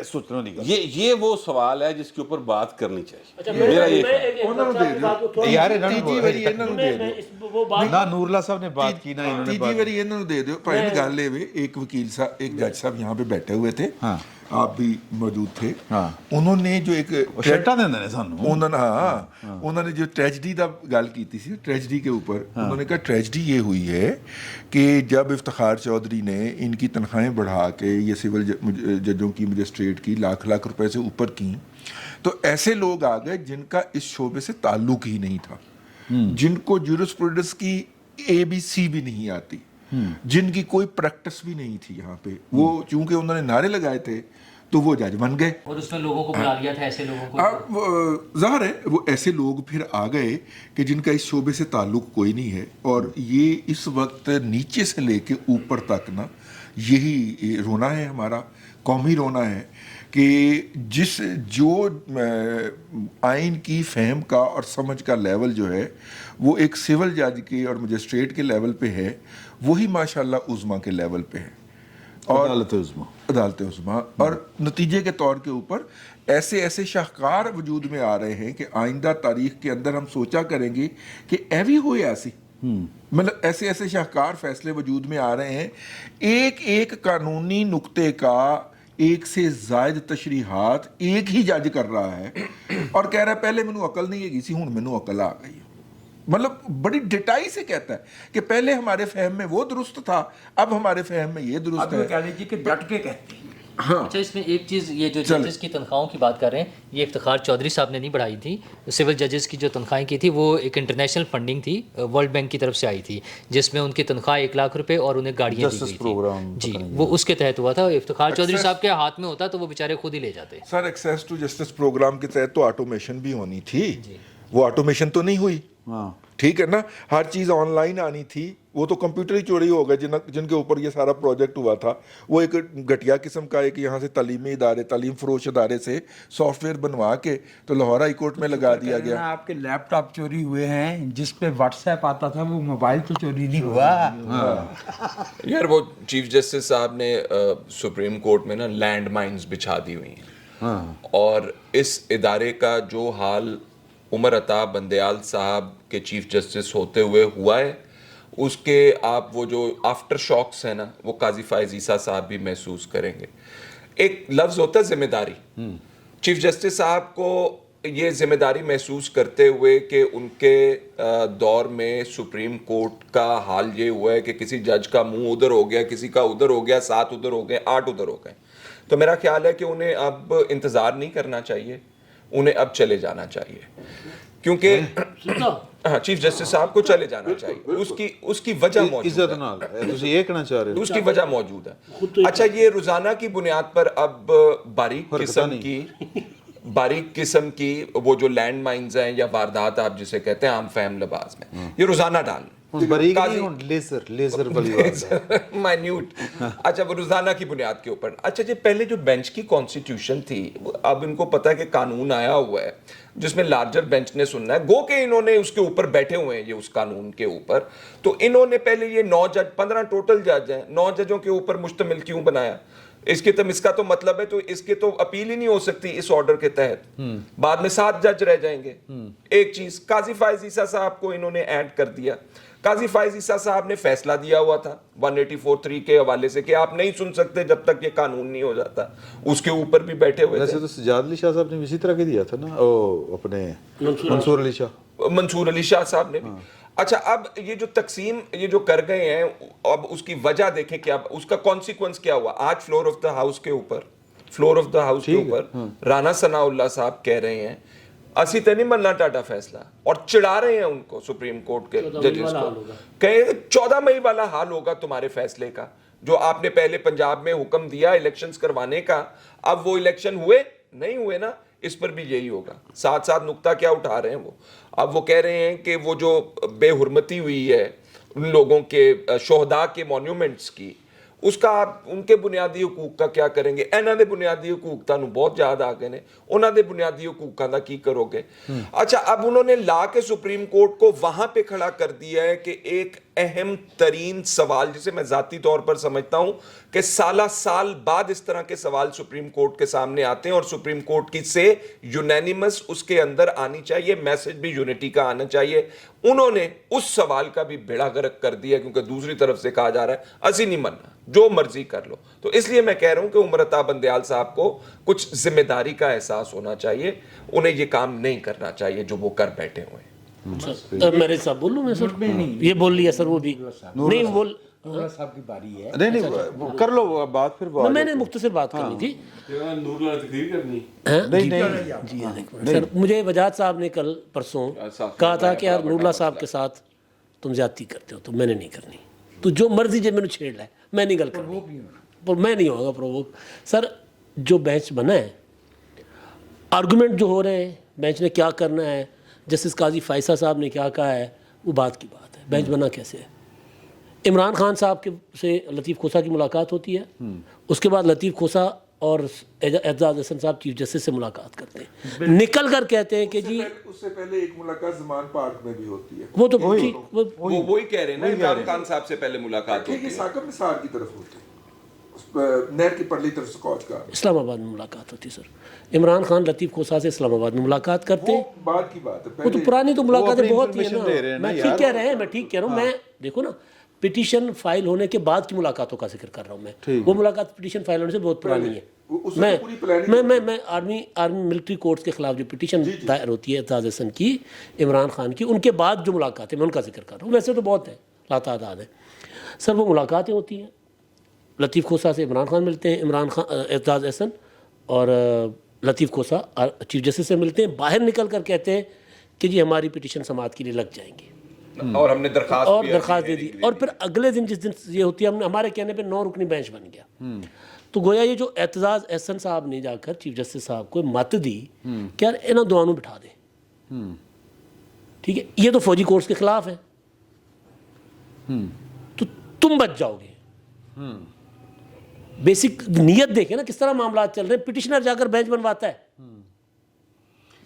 سوچنا نہیں یہ وہ سوال ہے جس کے اوپر بات کرنی چاہیے. میرا یہ نہ نور اللہ صاحب نے بات کی، نہ انہوں نے تیجی واری انہوں نے دے دیو. بھائی نے گل ہے، ایک وکیل صاحب، ایک جج صاحب یہاں پہ بیٹھے ہوئے تھے، آپ بھی موجود تھے. انہوں نے جو ایک انہوں نے جو ٹریجڈی دا گل کی تھی، ٹریجڈی کے اوپر انہوں نے کہا ٹریجڈی یہ ہوئی ہے کہ جب افتخار چودھری نے ان کی تنخواہیں بڑھا کے یہ سول ججوں کی، مجسٹریٹ کی لاکھ روپے سے اوپر کی، تو ایسے لوگ آ گئے جن کا اس شعبے سے تعلق ہی نہیں تھا، جن کو جورسپروڈنس کی ABC بھی نہیں آتی، جن کی کوئی پریکٹس بھی نہیں تھی یہاں پہ. وہ چونکہ انہوں نے نعرے لگائے تھے تو وہ جج بن گئے، اور اس میں لوگوں کو بلا لیا تھا، ایسے لوگوں کو. اب ظاہر ہے وہ ایسے لوگ پھر آ گئے کہ جن کا اس شعبے سے تعلق کوئی نہیں ہے. اور یہ اس وقت نیچے سے لے کے اوپر تک نا یہی رونا ہے، ہمارا قومی رونا ہے کہ جو آئین کی فہم کا اور سمجھ کا لیول جو ہے وہ ایک سول جج کے اور مجسٹریٹ کے لیول پہ ہے، وہی ماشاءاللہ عظما کے لیول پہ ہے، اور عدالت عظما. اور نتیجے کے طور کے اوپر ایسے شاہکار وجود میں آ رہے ہیں کہ آئندہ تاریخ کے اندر ہم سوچا کریں گے کہ ایوی ہوئے ایسی، مطلب ایسے شاہکار فیصلے وجود میں آ رہے ہیں. ایک قانونی نقطے کا ایک سے زائد تشریحات ایک ہی جج کر رہا ہے اور کہہ رہا ہے پہلے مینوں عقل نہیں ہے سی، ہوں مینوں عقل آ گئی. مطلب بڑی ڈٹائی سے کہتا ہے کہ پہلے ہمارے فہم میں وہ درست تھا، اب ہمارے فہم میں یہ درست ہے. کہہ لیجیے کہ ڈٹ کے کہتے ہیں. اچھا، اس میں ایک چیز، یہ جو ججز کی تنخواہوں کی بات کر رہے ہیں، یہ افتخار چودھری صاحب نے نہیں بڑھائی تھی. سول ججز کی جو تنخواہیں کی تھی وہ ایک انٹرنیشنل فنڈنگ تھی، ورلڈ بینک کی طرف سے آئی تھی، جس میں ان کی تنخواہ 1 لاکھ روپے اور انہیں گاڑیاں دی گئی تھیں. جی، وہ اس کے تحت ہوا تھا. افتخار چودھری صاحب کے ہاتھ میں ہوتا تو وہ بیچارے خود ہی لے جاتے. سر ایکسیس ٹو جسٹس پروگرام کے تحت تو آٹومیشن بھی ہونی تھی، وہ آٹومیشن تو نہیں ہوئی. ٹھیک ہے نا، ہر چیز آن لائن آنی تھی، وہ تو کمپیوٹر ہی چوری ہو گئے جن کے اوپر یہ سارا پروجیکٹ ہوا تھا. وہ ایک گھٹیا قسم کا ایک یہاں سے تعلیمی ادارے، تعلیم فروش ادارے سے سافٹ ویئر بنوا کے تو لاہور ہائی کورٹ میں لگا دیا گیا. آپ کے لیپ ٹاپ چوری ہوئے ہیں، جس پہ واٹس ایپ آتا تھا، وہ موبائل تو چوری نہیں ہوا. یار وہ چیف جسٹس صاحب نے سپریم کورٹ میں نا لینڈ مائنز بچھا دی ہوئی ہیں، اور اس ادارے کا جو حال عمر عطا بندیال صاحب کے چیف جسٹس ہوتے ہوئے ہوا ہے، اس کے آپ وہ جو آفٹر شاکس ہیں نا، وہ قاضی فائز عیسیٰ صاحب بھی محسوس کریں گے. ایک لفظ ہوتا ہے ذمہ داری. چیف جسٹس صاحب کو یہ ذمہ داری محسوس کرتے ہوئے کہ ان کے دور میں سپریم کورٹ کا حال یہ ہوا ہے کہ کسی جج کا منہ ادھر ہو گیا، کسی کا ادھر ہو گیا، 7 ادھر ہو گئے، 8 ادھر ہو گئے. تو میرا خیال ہے کہ انہیں اب انتظار نہیں کرنا چاہیے، انہیں اب چلے جانا چاہیے، کیونکہ ہاں چیف جسٹس صاحب کو چلے جانا چاہیے. اس کی وجہ موجود ہے، اس کی وجہ موجود ہے. اچھا، یہ روزانہ کی بنیاد پر اب باریک قسم کی وہ جو لینڈ مائنز ہیں یا واردات آپ جسے کہتے ہیں عام فہم لباس میں، یہ روزانہ ڈالنا مائنیوٹ. اچھا، وہ روزانہ کی بنیاد کے اوپر. اچھا جی، پہلے جو بینچ کی کانسٹیٹیوشن تھی، اب ان کو پتا ہے کہ قانون آیا ہوا ہے جس میں لارجر بینچ نے سننا ہے، گو کہ انہوں نے اس کے اوپر بیٹھے ہوئے ہیں، یہ اس قانون کے اوپر. تو انہوں نے پہلے یہ 9 جج، 15 ٹوٹل جج ہیں، 9 ججوں کے اوپر مشتمل کیوں بنایا؟ اس کا تو مطلب ہے تو اس کی تو اپیل ہی نہیں ہو سکتی اس آرڈر کے تحت. بعد میں 7 جج رہ جائیں گے. ایک چیز، قاضی فائز عیسیٰ صاحب کو انہوں نے ایڈ کر دیا. قاضی فائز عیسیٰ صاحب نے فیصلہ دیا ہوا تھا 184(3) کے حوالے سے کہ آپ نہیں سن سکتے جب تک یہ قانون نہیں ہو جاتا. اس کے اوپر بھی بیٹھے ہوئے ویسے تو سجاد علی شاہ صاحب نے اسی طرح کے دیا تھا نا، اپنے منصور علی شاہ صاحب نے بھی. اچھا، اب یہ جو تقسیم یہ جو کر گئے ہیں، اب اس کی وجہ دیکھیں کیا، اس کا کانسیکوینس کیا ہوا. آج فلور آف دا ہاؤس کے اوپر رانا ثناء اللہ صاحب کہہ رہے ہیں اسی تے نہیں مننا ٹاٹا فیصلہ، اور چڑھا رہے ہیں ان کو سپریم کورٹ کے ججز کو، کہیں 14 مئی والا حال ہوگا تمہارے فیصلے کا، جو آپ نے پہلے پنجاب میں حکم دیا الیکشنز کروانے کا. اب وہ الیکشن ہوئے نہیں ہوئے نا، اس پر بھی یہی ہوگا. ساتھ نقطہ کیا اٹھا رہے ہیں وہ، اب وہ کہہ رہے ہیں کہ وہ جو بے حرمتی ہوئی ہے ان لوگوں کے شہداء کے مونیومنٹس کی، اس کا آپ ان کے بنیادی حقوق کا کیا کریں گے؟ ਇਹਨਾਂ ਦੇ ਬੁਨਿਆਦੀ حقوق ਤੁਹਾਨੂੰ ਬਹੁਤ ਯਾਦ ਆ ਗਏ ਨੇ, ਉਹਨਾਂ ਦੇ ਬੁਨਿਆਦੀ حقوقਾਂ ਦਾ ਕੀ ਕਰੋਗੇ? اچھا اب انہوں نے لا کے سپریم کورٹ کو وہاں پہ کھڑا کر دیا ہے کہ ایک اہم ترین سوال جسے میں ذاتی طور پر سمجھتا ہوں کہ سالہ سال بعد اس طرح کے سوال سپریم کورٹ کے سامنے آتے ہیں اور سپریم کورٹ کی سے یونینیمس اس کے اندر آنی چاہیے, میسج بھی یونٹی کا آنا چاہیے. انہوں نے اس سوال کا بھی بیڑا غرق کر دیا کیونکہ دوسری طرف سے کہا جا رہا ہے اسی نہیں مننا, جو مرضی کر لو. تو اس لیے میں کہہ رہا ہوں کہ عمر عطا بندیال صاحب کو کچھ ذمہ داری کا احساس ہونا چاہیے, انہیں یہ کام نہیں کرنا چاہیے جو وہ کر بیٹھے ہوئے ہیں. میرے صاحب بولوں میں سر, یہ بول لیا سر, وہ بھی نہیں بول, نوراللہ صاحب کی باری ہے. نہیں کر لو بات, پھر میں نے مختصر بات کرنی تھی. نوراللہ تقریر کرنی. جی سر, مجھے وجاہت صاحب نے کل پرسوں کہا تھا کہ یار نوراللہ صاحب کے ساتھ تم زیادتی کرتے ہو, تو میں نے نہیں کرنی, تو جو مرضی جب میں نے چھیڑ لیا میں نہیں گل کرنی, میں نہیں ہوگا پرووک. سر جو بینچ بنا ہے, آرگومنٹ جو ہو رہے ہیں بینچ نے کیا کرنا ہے, جسٹس قاضی فائصہ صاحب نے کیا کہا ہے, وہ بات کی بات ہے. بینچ بنا کیسے ہے؟ عمران خان صاحب کے سے لطیف کھوسہ کی ملاقات ہوتی ہے, اس کے بعد لطیف کھوسہ اور اعجاز احسن صاحب چیف جسٹس سے ملاقات کرتے ہیں, نکل کر کہتے ہیں کہ جی اس سے پہلے ایک ملاقات زمان پارک میں بھی ہوتی ہے. وہ تو وہی کہہ رہے ہیں نا, عمران خان صاحب سے پہلے ملاقات ہوتی ہے. ثاقب نثار کی طرف ہوتی ہے, نہر کی پرلی طرف سے کوچ کا اسلام آباد میں ملاقات ہوتی ہے. سر عمران خان لطیف کھوسہ سے اسلام آباد میں ملاقات کرتے ہیں, بعد کی بات ہے. وہ تو پرانی تو ملاقاتیں بہت ہی ہیں نا. میں ٹھیک کہہ رہے ہیں, میں ٹھیک کہہ رہا ہوں. میں دیکھو نا, پٹیشن فائل ہونے کے بعد کی ملاقاتوں کا ذکر کر رہا ہوں میں. وہ ملاقات پٹیشن فائل ہونے سے بہت پرانی ہے. میں آرمی ملٹری کورٹس کے خلاف جو پٹیشن دائر ہوتی ہے اعجاز احسن کی, عمران خان کی, ان کے بعد جو ملاقاتیں میں ان کا ذکر کر رہا ہوں. ویسے تو بہت ہے, لاتعداد ہے. سر وہ ملاقاتیں ہوتی ہیں, لطیف کھوسہ سے عمران خان ملتے ہیں, عمران خان اعجاز احسن اور لطیف کھوسہ چیف جسٹس سے ملتے ہیں, باہر نکل کر کہتے ہیں کہ جی ہماری پٹیشن سماعت کے لیے لگ جائیں گی, اور ہم نے درخواست دے دی. اور پھر اگلے دن جس دن یہ ہوتی ہے, ہمارے کہنے پہ 9 رکنی بینچ بن گیا. تو گویا یہ جو اعتزاز احسن صاحب نے جا کر چیف جسٹس صاحب کو مت دی کہ یار انہاں دوانوں بٹھا دے, ٹھیک ہے, یہ تو فوجی کورٹس کے خلاف ہے, تو تم بچ جاؤ گے. بیسک نیت دیکھیں نا کس طرح معاملات چل رہے ہیں. پٹیشنر جا کر بینچ بنواتا ہے,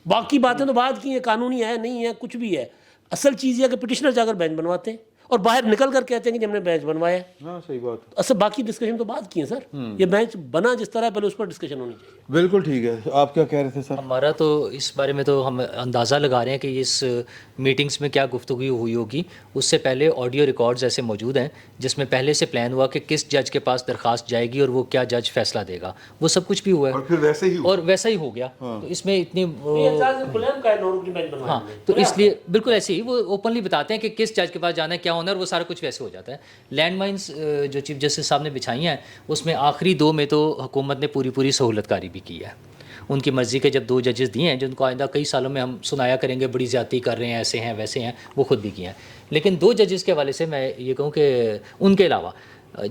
باقی باتیں تو بعد کی ہیں, قانونی ہے نہیں ہے کچھ بھی ہے. اصل چیز یہ ہے کہ پٹیشنر جا کر بینچ بنواتے ہیں اور باہر نکل کر کہتے ہیں کہ ہم نے بینچ بنوایا. ہاں صحیح بات. اصل باقی ڈسکشن تو بعد کی ہیں سر. یہ بینچ بنا جس طرح پہلے اس پر ڈسکشن ہونی چاہیے. بالکل ٹھیک ہے. آپ کیا کہہ رہے تھے سر؟ ہمارا تو اس بارے میں تو ہم اندازہ لگا رہے ہیں کہ اس میٹنگز میں کیا گفتگو ہوئی ہوگی. اس سے پہلے آڈیو ریکارڈز ایسے موجود ہیں جس میں پہلے سے پلان ہوا کہ کس جج کے پاس درخواست جائے گی اور وہ کیا جج فیصلہ دے گا. وہ سب کچھ بھی ہوا ہے اور پھر ویسے ہی ہو گیا. تو اس میں اتنی ہاں, تو اس لیے بالکل ایسے ہی وہ اوپنلی بتاتے ہیں کہ کس جج کے پاس جانا ہے, کیا ہونا ہے, اور وہ سارا کچھ ویسے ہو جاتا ہے. لینڈ مائنس جو چیف جسٹس صاحب نے بچھائی ہیں اس میں آخری 2 میں تو حکومت نے پوری سہولت کاری بھی کی ہے. ان کی مرضی کے جب 2 ججز دیے ہیں جن کو آئندہ کئی سالوں میں ہم سنایا کریں گے بڑی زیادتی کر رہے ہیں, ایسے ہیں ویسے ہیں, وہ خود بھی کیے ہیں. لیکن 2 ججز کے حوالے سے میں یہ کہوں کہ ان کے علاوہ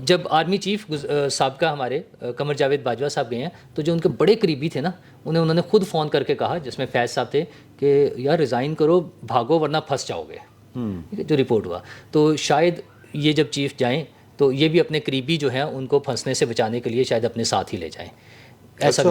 جب آرمی چیف سابقہ ہمارے قمر جاوید باجوہ صاحب گئے ہیں تو جو ان کے بڑے قریبی تھے نا, انہوں نے خود فون کر کے کہا, جس میں فیض صاحب تھے, کہ یار ریزائن کرو, بھاگو ورنہ پھنس جاؤ گے. ٹھیک ہے, جو رپورٹ ہوا. تو شاید یہ جب چیف جائیں تو یہ بھی اپنے قریبی جو ہیں ان کو پھنسنے سے بچانے کے لیے شاید اپنے ساتھ ہی لے جائیں. ایسا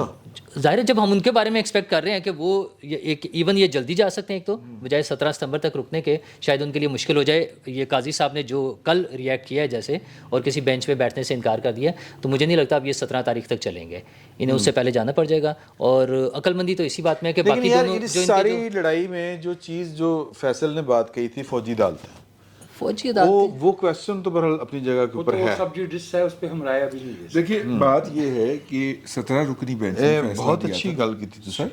ظاہر ہے جب ہم ان کے بارے میں ایکسپیکٹ کر رہے ہیں کہ وہ ایک ایون یہ جلدی جا سکتے ہیں, ایک تو بجائے 17 ستمبر تک رکنے کے, شاید ان کے لیے مشکل ہو جائے. یہ قاضی صاحب نے جو کل ریئیکٹ کیا ہے جیسے, اور کسی بینچ پہ بیٹھنے سے انکار کر دیا, تو مجھے نہیں لگتا اب یہ 17 تاریخ تک چلیں گے. انہیں اس سے پہلے جانا پڑ جائے گا. اور عقل مندی تو اسی بات میں ہے کہ باقی دونوں جو ساری لڑائی میں جو چیز جو فیصل نے بات کہی تھی فوجی عدالت, فوجی عدالت, وہ کویسچن تو بہرحال اپنی جگہ کے اوپر ہے. سب جوڈس ہے, اس پہ ہم رائے ابھی نہیں دے سکتے. دیکھیے بات یہ ہے کہ 17 رکنی بینچ بہت اچھی گل کی تھی سر.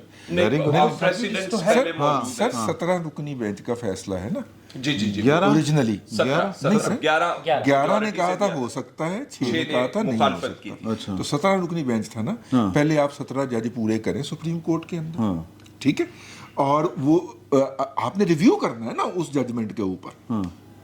سر 17 رکنی بینچ کا فیصلہ ہے نا, جی اوریجنلی 11 نے کہا تھا تھا ہو سکتا ہے, 6 نے کہا تھا نہیں ہو سکتا. تو 17 رکنی بینچ تھا نا, پہلے آپ 17 جج پورے کریں سپریم کورٹ کے اندر, ٹھیک ہے, اور وہ آپ نے ریویو کرنا ہے نا اس ججمنٹ کے اوپر.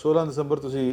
16 ਦਸੰਬਰ ਤੁਸੀਂ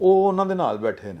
ਉਹ ਉਹਨਾਂ ਦੇ ਨਾਲ ਬੈਠੇ ਨੇ।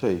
صحیح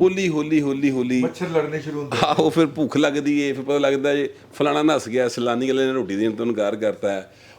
ਹੌਲੀ ਹੌਲੀ ਹੌਲੀ ਹੌਲੀ ਮੱਛਰ ਲੜਨੇ ਸ਼ੁਰੂ ਹੁੰਦੇ ਆਹੋ ਫਿਰ ਭੁੱਖ ਲੱਗਦੀ ਹੈ, ਫਿਰ ਪਤਾ ਲੱਗਦਾ ਜੇ ਫਲਾਣਾ ਨੱਸ ਗਿਆ, ਸਲਾਨੀ ਵਾਲੇ ਨੇ ਰੋਟੀ ਦੇਣ ਤੋਂ ਇਨਕਾਰ ਕਰਤਾ ਹੈ,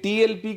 TLP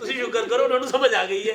ਤੁਸੀਂ ਸ਼ੁਕਰ ਕਰੋ ਉਹਨਾਂ ਨੂੰ ਸਮਝ ਆ ਗਈ ਹੈ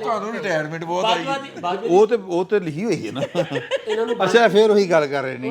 ਤੁਹਾਨੂੰ ਰਿਟਾਇਰਮੈਂਟ ਬਹੁਤ ਆਈ। ਉਹ ਤੇ ਲਿਖੀ ਹੋਈ ਹੈ ਨਾ। ਅੱਛਾ ਫਿਰ ਉਹੀ ਗੱਲ ਕਰ ਰਹੇ ਨੇ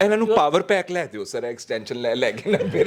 ਇਹਨਾਂ ਨੂੰ ਪਾਵਰ ਪੈਕ ਲੈ ਦਿਓ ਸਰ ਐਕਸਟੈਂਸ਼ਨ ਲੈ ਕੇ ਨਾ ਫਿਰ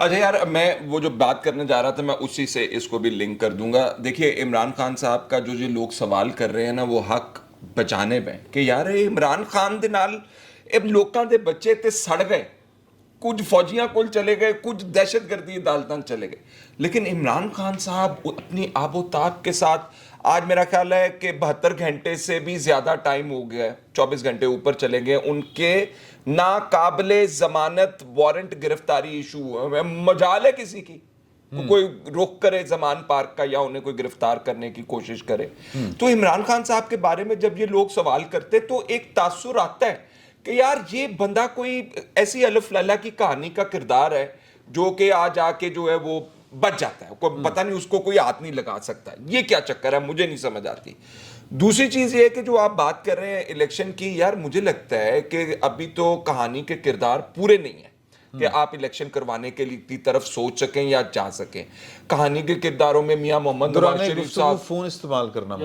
اچھا یار میں وہ جو بات کرنے جا رہا تھا میں اسی سے اس کو بھی لنک کر دوں گا. دیکھیے عمران خان صاحب کا جو لوگ سوال کر رہے ہیں نا وہ حق بچانے پہ کہ یار عمران خان دے نال لوکاں دے بچے تے سڑ گئے, کچھ فوجیاں کول چلے گئے, کچھ دہشت گردی عدالتاں چلے گئے, لیکن عمران خان صاحب اپنی آب و تاب کے ساتھ آج میرا خیال ہے کہ 72 گھنٹے سے بھی زیادہ ٹائم ہو گیا ہے, 24 گھنٹے اوپر چلے گئے, ان کے ناقابل ضمانت وارنٹ گرفتاری ایشو ہے. مجال ہے کسی کی کوئی رخ کرے زمان پارک کا یا انہیں کوئی گرفتار کرنے کی کوشش کرے. تو عمران خان صاحب کے بارے میں جب یہ لوگ سوال کرتے تو ایک تاثر آتا ہے کہ یار یہ بندہ کوئی ایسی الف لیلا کی کہانی کا کردار ہے جو کہ آج آ کے جو ہے وہ بچ جاتا ہے, کوئی پتہ نہیں اس کو کوئی ہاتھ نہیں لگا سکتا. یہ کیا چکر ہے مجھے نہیں سمجھ آتی. دوسری چیز یہ ہے کہ جو آپ بات کر رہے ہیں الیکشن کی, یار مجھے لگتا ہے کہ ابھی تو کہانی کے کردار پورے نہیں ہیں کہ آپ الیکشن کروانے کے لیے طرف سوچ سکیں یا جا سکیں. کہانی کے کرداروں میں میاں محمد نواز شریف صاحب فون استعمال کرنا,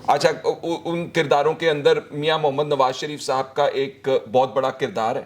اچھا ان کرداروں کے اندر میاں محمد نواز شریف صاحب کا ایک بہت بڑا کردار ہے.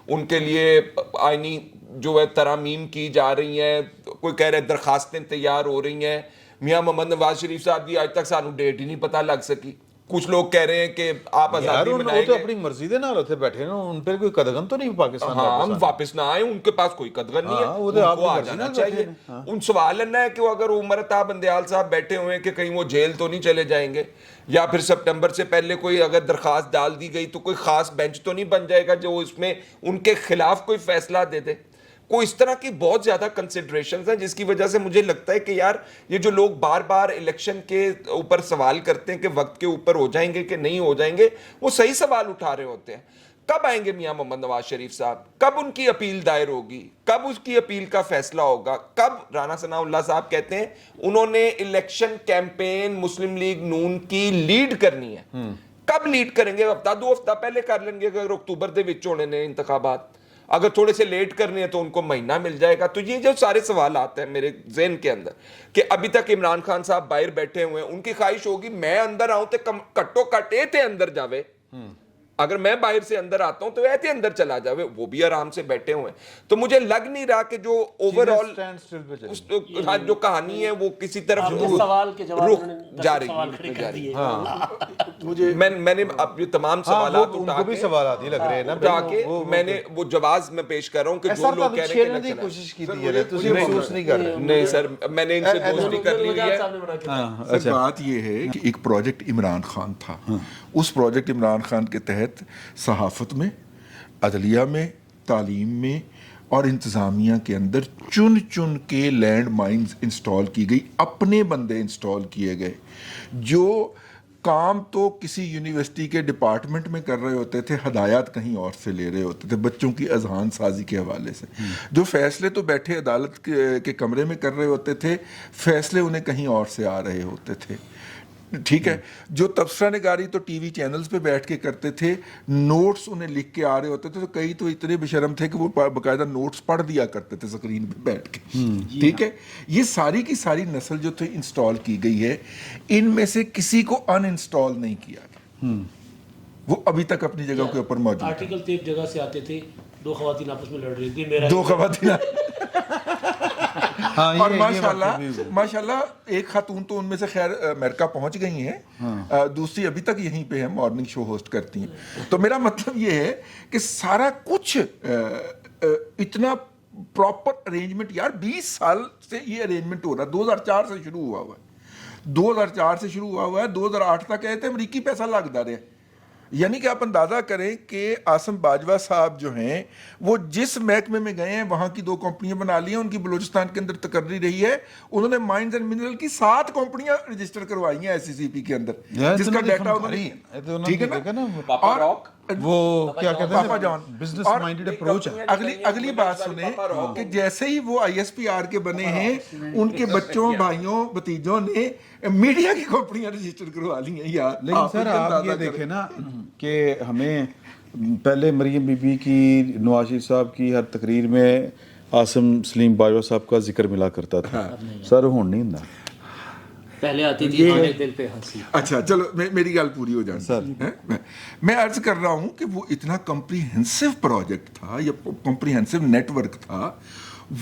ان کے لیے آئینی جو ہے ترامیم کی جا رہی ہیں, کوئی کہہ رہے درخواستیں تیار ہو رہی ہیں. میاں محمد نواز شریف صاحب کی آج تک سانو ڈیٹ ہی نہیں پتہ لگ سکی. کچھ لوگ کہہ رہے ہیں کہ آپ آزادی منائیں گے, تو اپنی مرضی دے نال ہوتے بیٹھے نا, ان پہ کوئی قدغن تو نہیں پاکستان. ہاں ہم واپس نہ آئیں, ان کے پاس کوئی قدغن نہیں ہے, ان کو آ جانا چاہیے. ان سوال ہے کہ وہ اگر عمر عطا بندیال صاحب بیٹھے ہوئے ہیں کہ کہیں وہ جیل تو نہیں چلے جائیں گے, یا پھر سپٹمبر سے پہلے کوئی اگر درخواست ڈال دی گئی تو کوئی خاص بینچ تو نہیں بن جائے گا جو اس میں ان کے خلاف کوئی فیصلہ دے دے. کوئی اس طرح کی بہت زیادہ کنسیڈریشنز ہیں جس کی وجہ سے مجھے لگتا ہے کہ یار یہ جو لوگ بار بار الیکشن کے اوپر سوال کرتے ہیں کہ وقت کے اوپر ہو جائیں گے کہ نہیں ہو جائیں گے, وہ صحیح سوال اٹھا رہے ہوتے ہیں. کب آئیں گے میاں محمد نواز شریف صاحب, کب ان کی اپیل دائر ہوگی, کب اس کی اپیل کا فیصلہ ہوگا, کب رانا ثناء اللہ صاحب کہتے ہیں انہوں نے الیکشن کیمپین مسلم لیگ نون کی لیڈ کرنی ہے, کب لیڈ کریں گے؟ ہفتہ دو ہفتہ پہلے کر لیں گے اگر اکتوبر دے وچ ہونے نے انتخابات, اگر تھوڑے سے لیٹ کرنے ہیں تو ان کو مہینہ مل جائے گا. تو یہ جو سارے سوالات ہیں میرے ذہن کے اندر کہ ابھی تک عمران خان صاحب باہر بیٹھے ہوئے ہیں, ان کی خواہش ہوگی میں اندر آؤں تے کٹو کٹے تے اندر جاوے, اگر میں باہر سے اندر آتا ہوں تو ایسے اندر چلا جاوے, وہ بھی آرام سے بیٹھے ہوئے ہیں. تو مجھے لگ نہیں رہا کہ جو اوور آل جو کہانی ہے وہ کسی طرف رخ جا رہی ہے. میں نے اب یہ تمام سوالات اٹھا کے میں نے وہ جواز میں پیش کر رہا ہوں کہ جو لوگ کہہ رہے ہیں کوشش کی ہے. نہیں سر میں نے ان سے دوستی کر لی ہے. بات یہ ہے کہ ایک پروجیکٹ عمران خان تھا, اس پروجیکٹ عمران خان کے تحت صحافت میں, عدلیہ میں, تعلیم میں اور انتظامیہ کے اندر چن چن کے لینڈ مائنز انسٹال کی گئی, اپنے بندے انسٹال کیے گئے جو کام تو کسی یونیورسٹی کے ڈپارٹمنٹ میں کر رہے ہوتے تھے, ہدایات کہیں اور سے لے رہے ہوتے تھے بچوں کی اذہان سازی کے حوالے سے. جو فیصلے تو بیٹھے عدالت کے کمرے میں کر رہے ہوتے تھے, فیصلے انہیں کہیں اور سے آ رہے ہوتے تھے. ٹھیک ہے, جو تبصرہ نگاری تو ٹی وی چینلز پہ بیٹھ کے کرتے تھے, نوٹس انہیں لکھ کے آ رہے ہوتے تھے, تو کئی تو اتنے بشرم تھے کہ وہ باقاعدہ نوٹس پڑھ دیا کرتے تھے اسکرین پہ بیٹھ کے. ٹھیک ہے, یہ ساری کی ساری نسل جو تھی انسٹال کی گئی ہے, ان میں سے کسی کو ان انسٹال نہیں کیا گیا, وہ ابھی تک اپنی جگہ کے اوپر موجود. آرٹیکل تو ایک جگہ سے آتے تھے, دو خواتین آپس میں لڑ رہی تھی, دو خواتین اور ماشاءاللہ ایک خاتون تو ان میں سے خیر امریکہ پہنچ گئی ہیں, دوسری ابھی تک یہیں پہ ہیں, مارننگ شو ہوسٹ کرتی ہیں. تو میرا مطلب یہ ہے کہ سارا کچھ اتنا پراپر ارینجمنٹ, یار 20 سال سے یہ ارینجمنٹ ہو رہا ہے, 2004 سے شروع ہوا ہوا ہے, 2004 سے شروع ہوا ہوا ہے, 2008 تک کہتے ہیں امریکی پیسہ لگتا رہے. یعنی کہ آپ اندازہ کریں کہ عاصم باجوہ صاحب جو ہیں وہ جس محکمے میں گئے ہیں وہاں کی 2 کمپنیاں بنا لی ہیں, ان کی بلوچستان کے اندر تقرری رہی ہے, انہوں نے مائنز اینڈ منرل کی 7 کمپنیاں رجسٹر کروائی ہیں ایس سی سی پی کے اندر, جس کا ڈیٹا انہوں نے, ٹھیک ہے نا, اور وہ کیا کہتے پاپا جان بزنس مائنڈڈ اپروچ ہے. اگلی بات سنیں کہ جیسے ہی وہ آئی ایس پی آر کے بنے ہیں, ان کے بچوں بھائیوں بھتیجوں نے میڈیا کی کمپنیاں رجسٹر کروا لی ہیں. یار لیکن سر آپ یہ دیکھیں نا کہ ہمیں پہلے مریم بی بی کی, نواز شریف صاحب کی ہر تقریر میں عاصم سلیم باجوہ صاحب کا ذکر ملا کرتا تھا, سر ہون نہیں ہوندا, پہلے آتی تھی ہمارے دل پہ ہنسی. اچھا چلو میری گل پوری ہو جائے سر. میں عرض کر رہا ہوں کہ وہ اتنا کمپریہنسو پروجیکٹ تھا یا کمپریہنسو نیٹ ورک تھا,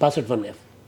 65(1)F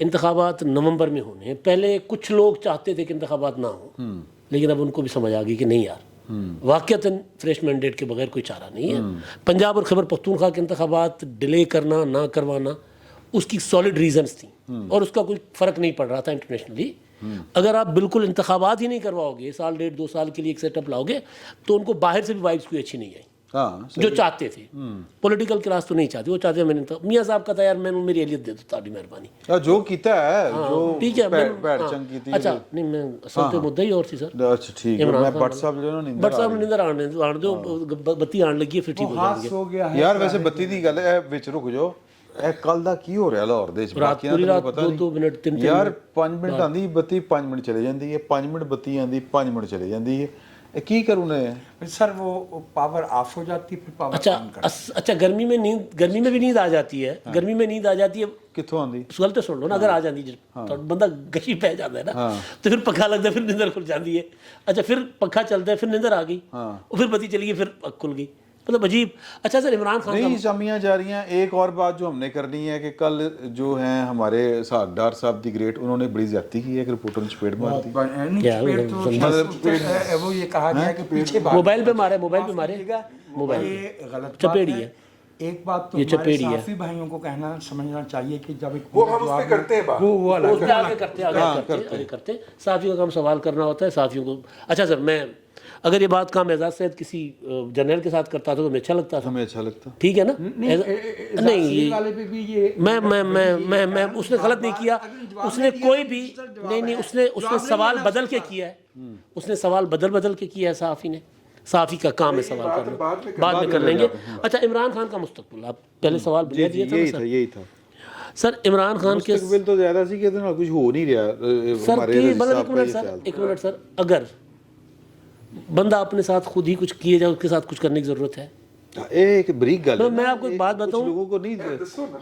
انتخابات نومبر میں ہونے ہیں. پہلے کچھ لوگ چاہتے تھے کہ انتخابات نہ ہوں, لیکن اب ان کو بھی سمجھ آ گئی کہ نہیں یار, واقعتاً فریش مینڈیٹ کے بغیر کوئی چارہ نہیں ہے. پنجاب اور خیبر پختونخوا کے انتخابات ڈیلے کرنا, نہ کروانا, اس کی سالڈ ریزنز تھیں اور اس کا کوئی فرق نہیں پڑ رہا تھا انٹرنیشنلی. اگر آپ بالکل انتخابات ہی نہیں کرواؤ گے, سال ڈیڑھ 2 سال کے لیے ایک سیٹ اپ لاؤ گے, تو ان کو باہر سے بھی وائبس کوئی اچھی نہیں آئی جو چاہتے تھے. پولیٹیکل کلاس تو نہیں چاہتی, وہ چاہتے ہیں میں نے میاں صاحب کا تھا یار میں میری اہلیت دے دو تاری مہربانی. جو کیتا ہے جو ٹھیک ہے, بیٹھ چنگ کیتی. اچھا نہیں میں اصل تو مدعا ہی اور سی سر. اچھا ٹھیک ہے, میں بٹ صاحب جو نا بٹ صاحب نیندر آن دو, بتی آن لگی ہے پھر ٹھیک ہو جائیں گے. ہو گیا ہے یار ویسے بتی دی گل ہے وچ رک جو اے کل دا کی ہو رہا لاہور دے وچ باقیاں پوری دا رات پتہ 2 منٹ 3 یار 5 منٹ آندی بتی 5 منٹ چلے جاندی ہے, 5 منٹ بتی آندی 5 منٹ چلے جاندی ہے. کی کروں نے سر وہ پاور آف ہو جاتی پھر پاور آن کر. اچھا گرمی میں بھی نیند آ جاتی ہے. گرمی میں نیند آ جاتی ہے کتوں آندی سوال تو سن لو نا, اگر آ جاتی ہے بندہ گشی پہ جاتا ہے نا, تو پھر پنکھا لگتا ہے پھر نیندر کھل جاتی ہے. اچھا پھر پنکھا چلتا ہے پھر نیندر آ گئی, اور پھر بتی چلی گئی پھر کھل گئی, مطلب عجیب. اچھا سر عمران خان نہیں سامیاں جا رہی ہیں. ایک اور بات جو ہم نے کرنی ہے کہ کل جو ہیں ہمارے ڈار صاحب دی گریٹ, انہوں نے بڑی زیادتی کی ہے کہ رپورٹر نے چپیڑ مار دی. وہ یہ کہا گیا کہ پیچھے موبائل پہ مارے موبائل غلط چپیڑی ہے. ایک بات تو یہ ہمارے چپیڑی ہے. صحافی بھائیوں کو کہنا سمجھنا چاہیے کہ جب ایک وہ ہم اس پہ کرتے ہیں بات, وہ آگے کرتے صحافیوں کا کام سوال کرنا ہوتا ہے صحافیوں کو. اچھا سر میں اگر یہ بات کام اعزاز سید کسی جنرل کے ساتھ کرتا تھا تو ہمیں اچھا لگتا تھا, ہمیں اچھا لگتا. ٹھیک ہے نا. نہیں والے پہ بھی یہ میں اس نے غلط نہیں کیا. اس نے کوئی بھی نہیں اس نے سوال بدل کے کیا ہے. اس نے سوال بدل کے کیا ہے صحافی نے. صحافی کا کام ہے سوال کرنا, بعد میں کر لیں گے. اچھا عمران خان کا مستقبل, آپ پہلے سوال بجا دیا تھا سر. یہی تھا سر عمران خان کے مستقبل تو زیادہ سی کہ کچھ ہو نہیں رہا سر. ایک منٹ سر, اگر بندہ اپنے ساتھ خود ہی کچھ کیے جائے, اس کے ساتھ کچھ کرنے کی ضرورت ہے. ایک بریک گل ہے. میں آپ کو ایک بات بتاؤں, لوگوں کو نہیں,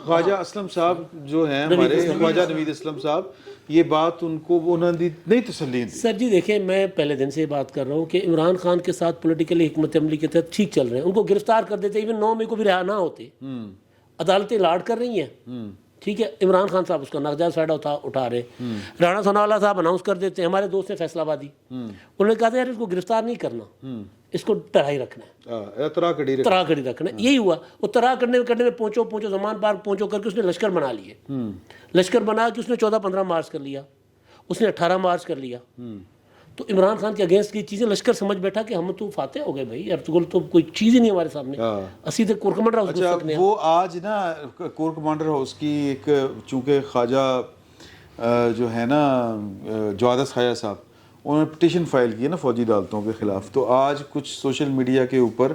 خواجہ اسلم صاحب جو ہیں ہمارے, خواجہ نوید اسلم صاحب, یہ بات ان کو انہوں نے نہیں تسلی دی. سر جی دیکھیں میں پہلے دن سے یہ بات کر رہا ہوں کہ عمران خان کے ساتھ پولیٹیکلی حکمت عملی کے تحت ٹھیک چل رہے ہیں. ان کو گرفتار کر دیتے, ایون 9 مئی کو بھی رہا نہ ہوتے, عدالتیں لاڈ کر رہی ہیں. ٹھیک ہے, عمران خان صاحب اس کا ناجائز فائدہ اٹھا رہے. رانا ثناءاللہ صاحب اناؤنس کر دیتے ہیں, ہمارے دوست ہیں فیصل آبادی, انہوں نے کہا تھا یار اس کو گرفتار نہیں کرنا, اس کو ٹرائی ہی رکھنا ہے, ترا کڑی رکھنا ہے. یہی ہوا. وہ ترا کرنے میں پہنچو زمان پارک پہنچو کر کے اس نے لشکر بنا لیے. لشکر بنا کے اس نے 14-15 مارچ کر لیا, اس نے 18 مارچ کر لیا. تو عمران خان کے اگینسٹ کی چیزیں لشکر سمجھ بیٹھا کہ ہم تو فاتح ہو گئے بھائی, ارطغرل تو کوئی چیز ہی نہیں ہمارے سامنے. اسی تک کور کمانڈر ہاؤس اچھا وہ آج نا کور کمانڈر ہاؤس کی ایک, چونکہ خواجہ جو ہے نا جوادس خواجہ صاحب, انہوں نے پٹیشن فائل کی ہے نا فوجی عدالتوں کے خلاف, تو آج کچھ سوشل میڈیا کے اوپر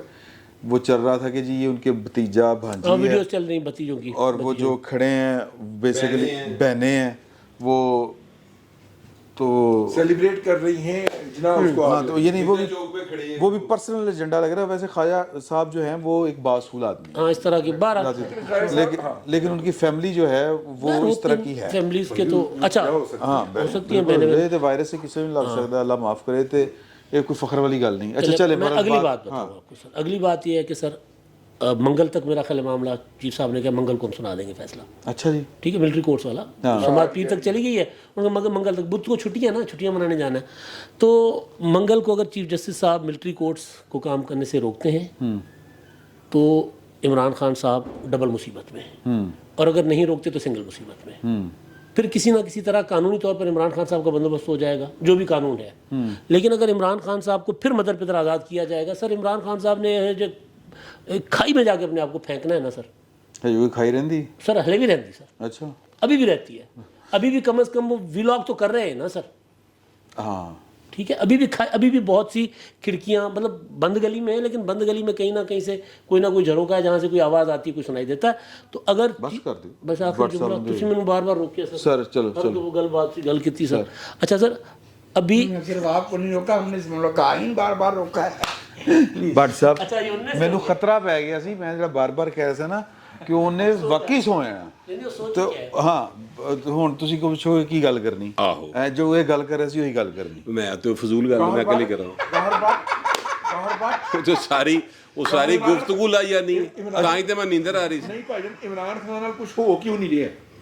وہ چل رہا تھا کہ جی یہ ان کے بھتیجا بھانجی ہے, ویڈیوز چل رہی ہیں بھتیجوں کی, اور وہ جو کھڑے ہیں بیسیکلی بہنیں ہیں, وہ تو سیلیبریٹ کر رہی ہیں جناب اس کو. ہاں تو یہ نہیں, وہ بھی پرسنل ایجنڈا لگ رہا ہے. ویسے خواجہ صاحب جو ہیں وہ ایک باصول آدمی ہیں, ہاں اس طرح کی 12, لیکن ان کی فیملی جو ہے وہ اس طرح کی ہے. فیملیز کے تو اچھا ہاں ہو سکتی ہیں بہنیں. وائرس سے کسی میں لگ سکتا ہے, اللہ معاف کرے, تو یہ کوئی فخر والی گل نہیں. اچھا چلے میں اگلی بات بتاؤں آپ کو سر. اگلی بات یہ ہے کہ سر منگل تک میرا خیال معاملہ چیف صاحب نے کہا منگل کو ہم سنا دیں گے فیصلہ. اچھا جی ٹھیک ہے, ملٹری کورٹس والا سماعت پیر تک چلی گئی ہے, ان کا مگر منگل تک, بدھ کو چھٹیاں نا, چھٹیاں منانے جانا ہے. تو منگل کو اگر چیف جسٹس صاحب ملٹری کورٹس کو کام کرنے سے روکتے ہیں تو عمران خان صاحب ڈبل مصیبت میں ہیں, اور اگر نہیں روکتے تو سنگل مصیبت میں. پھر کسی نہ کسی طرح قانونی طور پر عمران خان صاحب کا بندوبست ہو جائے گا جو بھی قانون ہے. لیکن اگر عمران خان صاحب کو پھر مدر پدر آزاد کیا جائے گا, سر عمران خان صاحب نے جو کھائی میں جا کے اپنے آپ کو پھینکنا ہے نا سر. کھائی رہی سر ہلے بھی رہتی سر, اچھا ابھی بھی رہتی ہے, ابھی بھی کم از کم وہ ویلاگ تو کر رہے ہیں نا سر. ہاں ٹھیک ہے, ابھی بھی بہت سی کھڑکیاں مطلب بند گلی میں ہیں, لیکن بند گلی میں کہیں نہ کہیں سے کوئی نہ کوئی جھروکا ہے جہاں سے کوئی آواز آتی ہے, کوئی سنائی دیتا ہے. تو اگر بس کر دو, بس آخر جملہ تسی میں بار بار روکیا سر. چلو وہ گل کیتی سر. اچھا سر ابھی صرف آپ کو نہیں روکا, ہم نے آئین بار بار روکا ہے. بٹ صاحب مینوں خطرہ پی گیا سی, میں جڑا بار بار کہہ رہا سا نا کہ انہیں واقعی سویا. تو ہاں ہن تسی کو پوچھو کی گل کرنی, جو یہ گل کر رہے سی وہی گل کرنی. میں تو فضول گل میں کلی کر رہا ہوں, جو ساری گفتگو لائی نہیں, تاں ہی تے میں نیندر آ رہی سی. نہیں بھائی جان, عمران خان نال کچھ ہو کیوں نہیں رہا,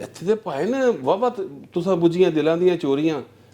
ਇੱਥੇ ਦੇ ਭਾਏ ਨੇ ਵਾਵਾ ਤੁਸੀਂ ਬੁੱਝੀਆਂ ਦਿਲਾਂ ਦੀਆਂ ਚੋਰੀਆਂ,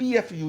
PFU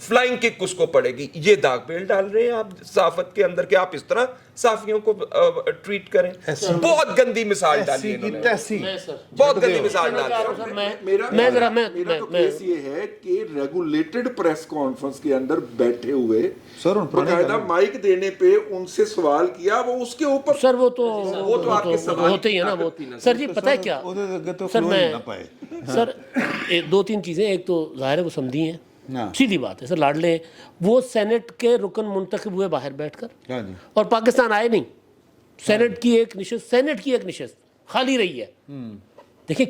فلائنگ کک اس کو پڑے گی. یہ داغ بیل ڈال رہے ہیں آپ صحافت کے اندر کہ آپ اس طرح صحافیوں کو ٹریٹ کریں. بہت گندی مثال ڈالی ہے انہوں نے, بہت گندی مثال ڈالی ہے. میرا تو کیس یہ ہے کہ ریگولیٹڈ پریس کانفرنس کے اندر بیٹھے ہوئے سر باقاعدہ مائک دینے پہ ان سے سوال کیا, وہ اس کے اوپر سر وہ تو ہوتے ہی ہے نا. وہ سر جی پتہ ہے کیا سر, میں سر 2-3 چیزیں, ایک تو ظاہر ہے وہ سمجھی ہیں, سیدھی بات ہے سر, لاڈلے ہیں وہ سینٹ کے رکن منتخب ہوئے باہر بیٹھ کر, اور پاکستان آئے نہیں. سینٹ کی ایک نشست خالی رہی ہے. دیکھیں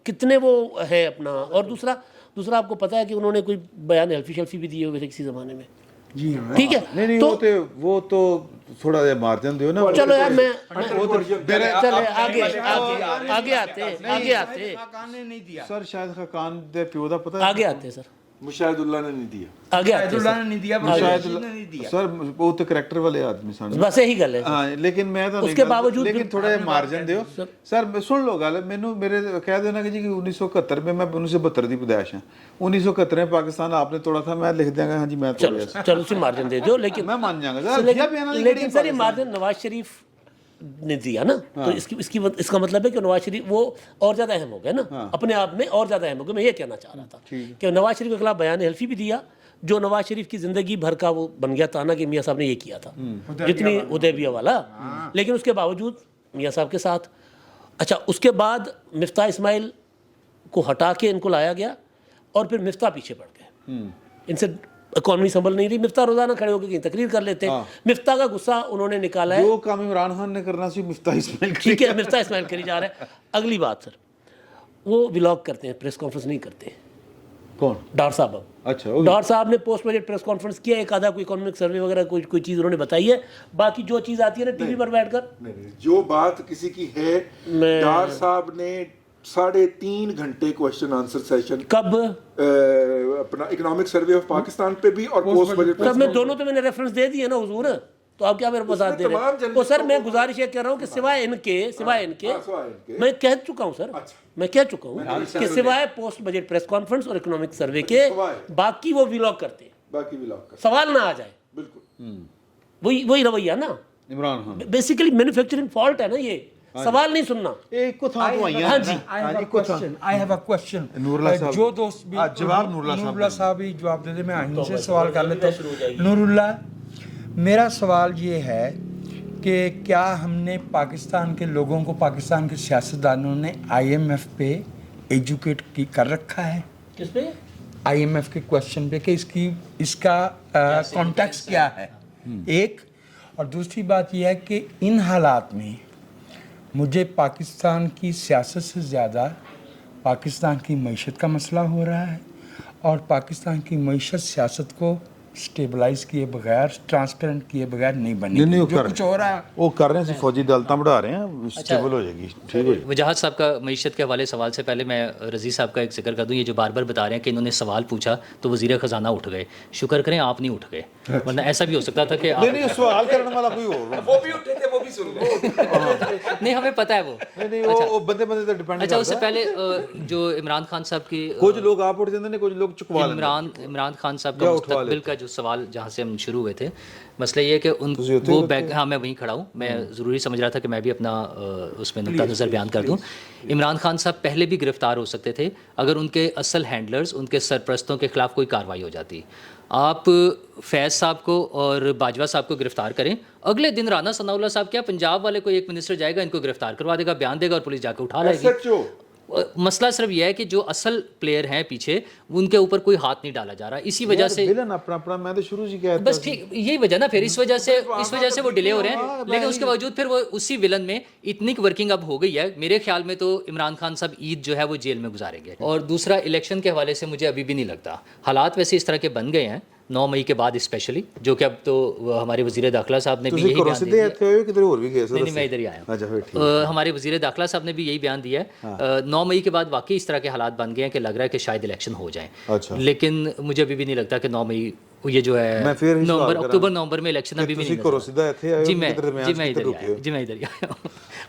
کتنے وہ ہے اپنا. اور دوسرا آپ کو پتا ہے کہ انہوں نے کوئی بیان حلفی شلفی بھی دیے ہوئے تھے کسی زمانے میں. جی ہاں, ٹھیک ہے, نہیں وہ تو تھوڑا سا مارجن دیو نا. چلو یار میں چلے آگے آتے سر شاید خاقان دے پیو دا پتہ آگے آتے سر, مشاہد اللہ نے نہیں دیا, آگے آتے اللہ نے نہیں دیا, شاید نے نہیں دیا. سر وہ تو کریکٹر والے آدمی سن. بس یہی گل ہے. ہاں لیکن میں تو اس کے باوجود لیکن تھوڑا مارجن دیو سر. سن لو گل, مینوں میرے کہہ دینا کہ جی 1971 میں 1972 دی پیدائش ہے. 1971 میں پاکستان آپ نے توڑا تھا, میں لکھ دیا گا ہاں جی میں توڑا. چلو اسی مارجن دے دو, لیکن میں مان جاؤں گا. لیکن سر یہ مارجن نواز شریف نے دیا نا, تو اس کا مطلب ہے کہ نواز شریف وہ اور زیادہ اہم ہو گئے نا, اپنے آپ میں اور زیادہ اہم ہو گئے. میں یہ کہنا چاہ رہا تھا کہ نواز شریف کے خلاف بیان حلفی بھی دیا, جو نواز شریف کی زندگی بھر کا وہ بن گیا تھا نا کہ میاں صاحب نے یہ کیا تھا, جتنی حدیبیہ والا. لیکن اس کے باوجود میاں صاحب کے ساتھ. اچھا اس کے بعد مفتاح اسماعیل کو ہٹا کے ان کو لایا گیا, اور پھر مفتاح پیچھے پڑ گئے. ان سے اکانومی سنبھل نہیں رہی. مفتاح روزانہ کھڑے ہو کے کہیں تقریر کر لیتے. مفتاح کا غصہ انہوں نے نکالا ہے, جو کام عمران خان نے کرنا سی مفتاح اسماعیل. ٹھیک ہے, مفتاح اسماعیل کری جا رہا ہے. اگلی بات سر, وہ ولاگ کرتے ہیں, پریس کانفرنس نہیں کرتے. کون؟ ڈار صاحب. اچھا ڈار صاحب نے پوسٹ بجٹ پریس کانفرنس کیا, ایک آدھا کوئی اکانومک سروے وغیرہ کوئی چیز انہوں نے بتائی ہے. باقی جو چیز آتی ہے نا ٹی وی پر بیٹھ کر, جو بات کسی کی ہے, ڈار صاحب نے 3.5 گھنٹے کوشچن آنسر سیشن کب اپنا اکنامک سروے آف پاکستان پہ بھی اور پوسٹ بجٹ سر میں دونوں تو میں نے ریفرنس دے دی ہے نا حضور, تو آپ کیا میرے پاس دے رہے ہیں. تو سر میں گزارش یہ کر رہا ہوں کہ سوائے ان کے میں کہہ چکا ہوں کہ سوائے پوسٹ بجٹ پریس کانفرنس اور اکنامک سروے کے باقی وہ ولاگ کرتے ہیں, سوال نہ آ جائے. بالکل وہی رویہ نا Imran Khan. Basically manufacturing fault ہے نا یہ, سوال نہیں سننا. ایک کو تھا تو آئیاں. ہاں جی, I have a question. نور اللہ صاحب جو دوست بھی جواب نور اللہ صاحب ہی جواب دے دے, میں آئین سے سوال کر لیتا ہوں. نور اللہ, میرا سوال یہ ہے کہ کیا ہم نے پاکستان کے لوگوں کو, پاکستان کے سیاستدانوں نے IMF پہ ایجوکیٹ کر رکھا ہے؟ کس پہ؟ IMF کے کوشچن پہ کہ اس کا کانٹیکس کیا ہے, ایک. اور دوسری بات یہ ہے کہ ان حالات میں مجھے پاکستان کی سیاست سے زیادہ پاکستان کی معیشت کا مسئلہ ہو رہا ہے, اور پاکستان کی معیشت سیاست کو سٹیبلائز کیے بغیر, ٹرانسپیرنٹ کیے بغیر نہیں بنی. جو کچھ ہو رہا ہے وہ کر رہے ہیں, فوجی عدالتیں بڑھا رہے ہیں, سٹیبل ہو جائے گی. ٹھیک ہے. وجاہت صاحب کا معیشت کے حوالے سوال سے پہلے میں رضی صاحب کا ایک ذکر کر دوں. یہ جو بار بار بتا رہے ہیں کہ انہوں نے سوال پوچھا تو وزیر خزانہ اٹھ گئے, شکر کریں آپ نہیں اٹھ گئے, ورنہ ایسا بھی ہو سکتا تھا کہ نہیں سوال کرنے والا کوئی اور وہ بھی اٹھے تھے, وہ بھی سن لو. نہیں ہمیں پتہ ہے وہ. نہیں وہ بندے پہ ڈیپینڈ. اچھا اس سے پہلے جو عمران خان صاحب کی, کچھ لوگ آپ اٹھ جاتے ہیں, کچھ لوگ چکوا لیتے ہیں. عمران خان صاحب کا مستقبل کا جو سوال جہاں سے ہم شروع ہوئے تھے, مسئلہ یہ ہے کہ وہ بیک, ہاں میں وہیں کھڑا ہوں, میں ضروری سمجھ رہا تھا کہ میں بھی اپنا اس میں نقطہ نظر بیان کر دوں. عمران خان صاحب پہلے بھی گرفتار ہو سکتے تھے اگر ان کے اصل ہینڈلرز, ان کے سرپرستوں کے خلاف کوئی کارروائی ہو جاتی. آپ فیض صاحب کو اور باجوہ صاحب کو گرفتار کریں, اگلے دن رانا ثناء اللہ صاحب کیا پنجاب والے کوئی ایک منسٹر جائے گا, ان کو گرفتار کروا دے گا, بیان دے گا, اور پولیس جا کے اٹھا لائے گی. مسئلہ صرف یہ ہے کہ جو اصل پلیئر ہیں پیچھے, ان کے اوپر کوئی ہاتھ نہیں ڈالا جا رہا. اسی وجہ سے اپنا میں تو شروع سے کہتا بس ٹھیک یہی وجہ نا, پھر اس وجہ سے وہ ڈیلے ہو رہے ہیں. لیکن اس کے باوجود پھر وہ اسی ولن میں اتنی ورکنگ اب ہو گئی ہے. میرے خیال میں تو عمران خان صاحب عید جو ہے وہ جیل میں گزاریں گے. اور دوسرا الیکشن کے حوالے سے مجھے ابھی بھی نہیں لگتا, حالات ویسے اس طرح کے بن گئے ہیں 9 مئی کے بعد اسپیشلی, جو کہ اب تو ہمارے وزیر داخلہ صاحب نے بھی یہی بیان دیا ہے. نہیں میں ادھر ہی آیا ہوں. ہمارے وزیر داخلہ صاحب نے بھی یہی بیان دیا ہے. 9 مئی کے بعد واقعی اس طرح کے حالات بن گئے ہیں کہ لگ رہا ہے کہ شاید الیکشن ہو جائیں. لیکن مجھے ابھی بھی نہیں لگتا کہ 9 مئی یہ جو ہے اکتوبر نومبر میں الیکشن ابھی بھی نہیں. جی میں ادھر ہی آیا ہوں.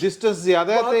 ਡਿਸਟੈਂਸ ਜ਼ਿਆਦਾ ਹੈ ਤੇ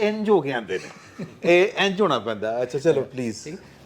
ਇੰਜ ਹੋ ਕੇ ਆਉਂਦੇ ਨੇ, ਇਹ ਇੰਜ ਹੋਣਾ ਪੈਂਦਾ। ਅੱਛਾ ਚਲੋ ਪਲੀਜ਼।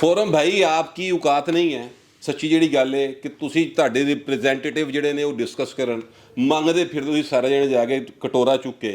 ਫੋਰਮ ਭਾਈ ਆਪਕੀ ਔਕਾਤ ਨਹੀਂ ਹੈ, ਸੱਚੀ ਜਿਹੜੀ ਗੱਲ ਹੈ ਕਿ ਤੁਸੀਂ ਤੁਹਾਡੇ ਰਿਪਰੈਜ਼ੈਂਟੇਟਿਵ ਜਿਹੜੇ ਨੇ ਉਹ ਡਿਸਕਸ ਕਰਨ, ਮੰਗਦੇ ਫਿਰ ਤੁਸੀਂ ਸਾਰੇ ਜਣੇ ਜਾ ਕੇ ਕਟੋਰਾ ਚੁੱਕ ਕੇ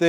ਤੇ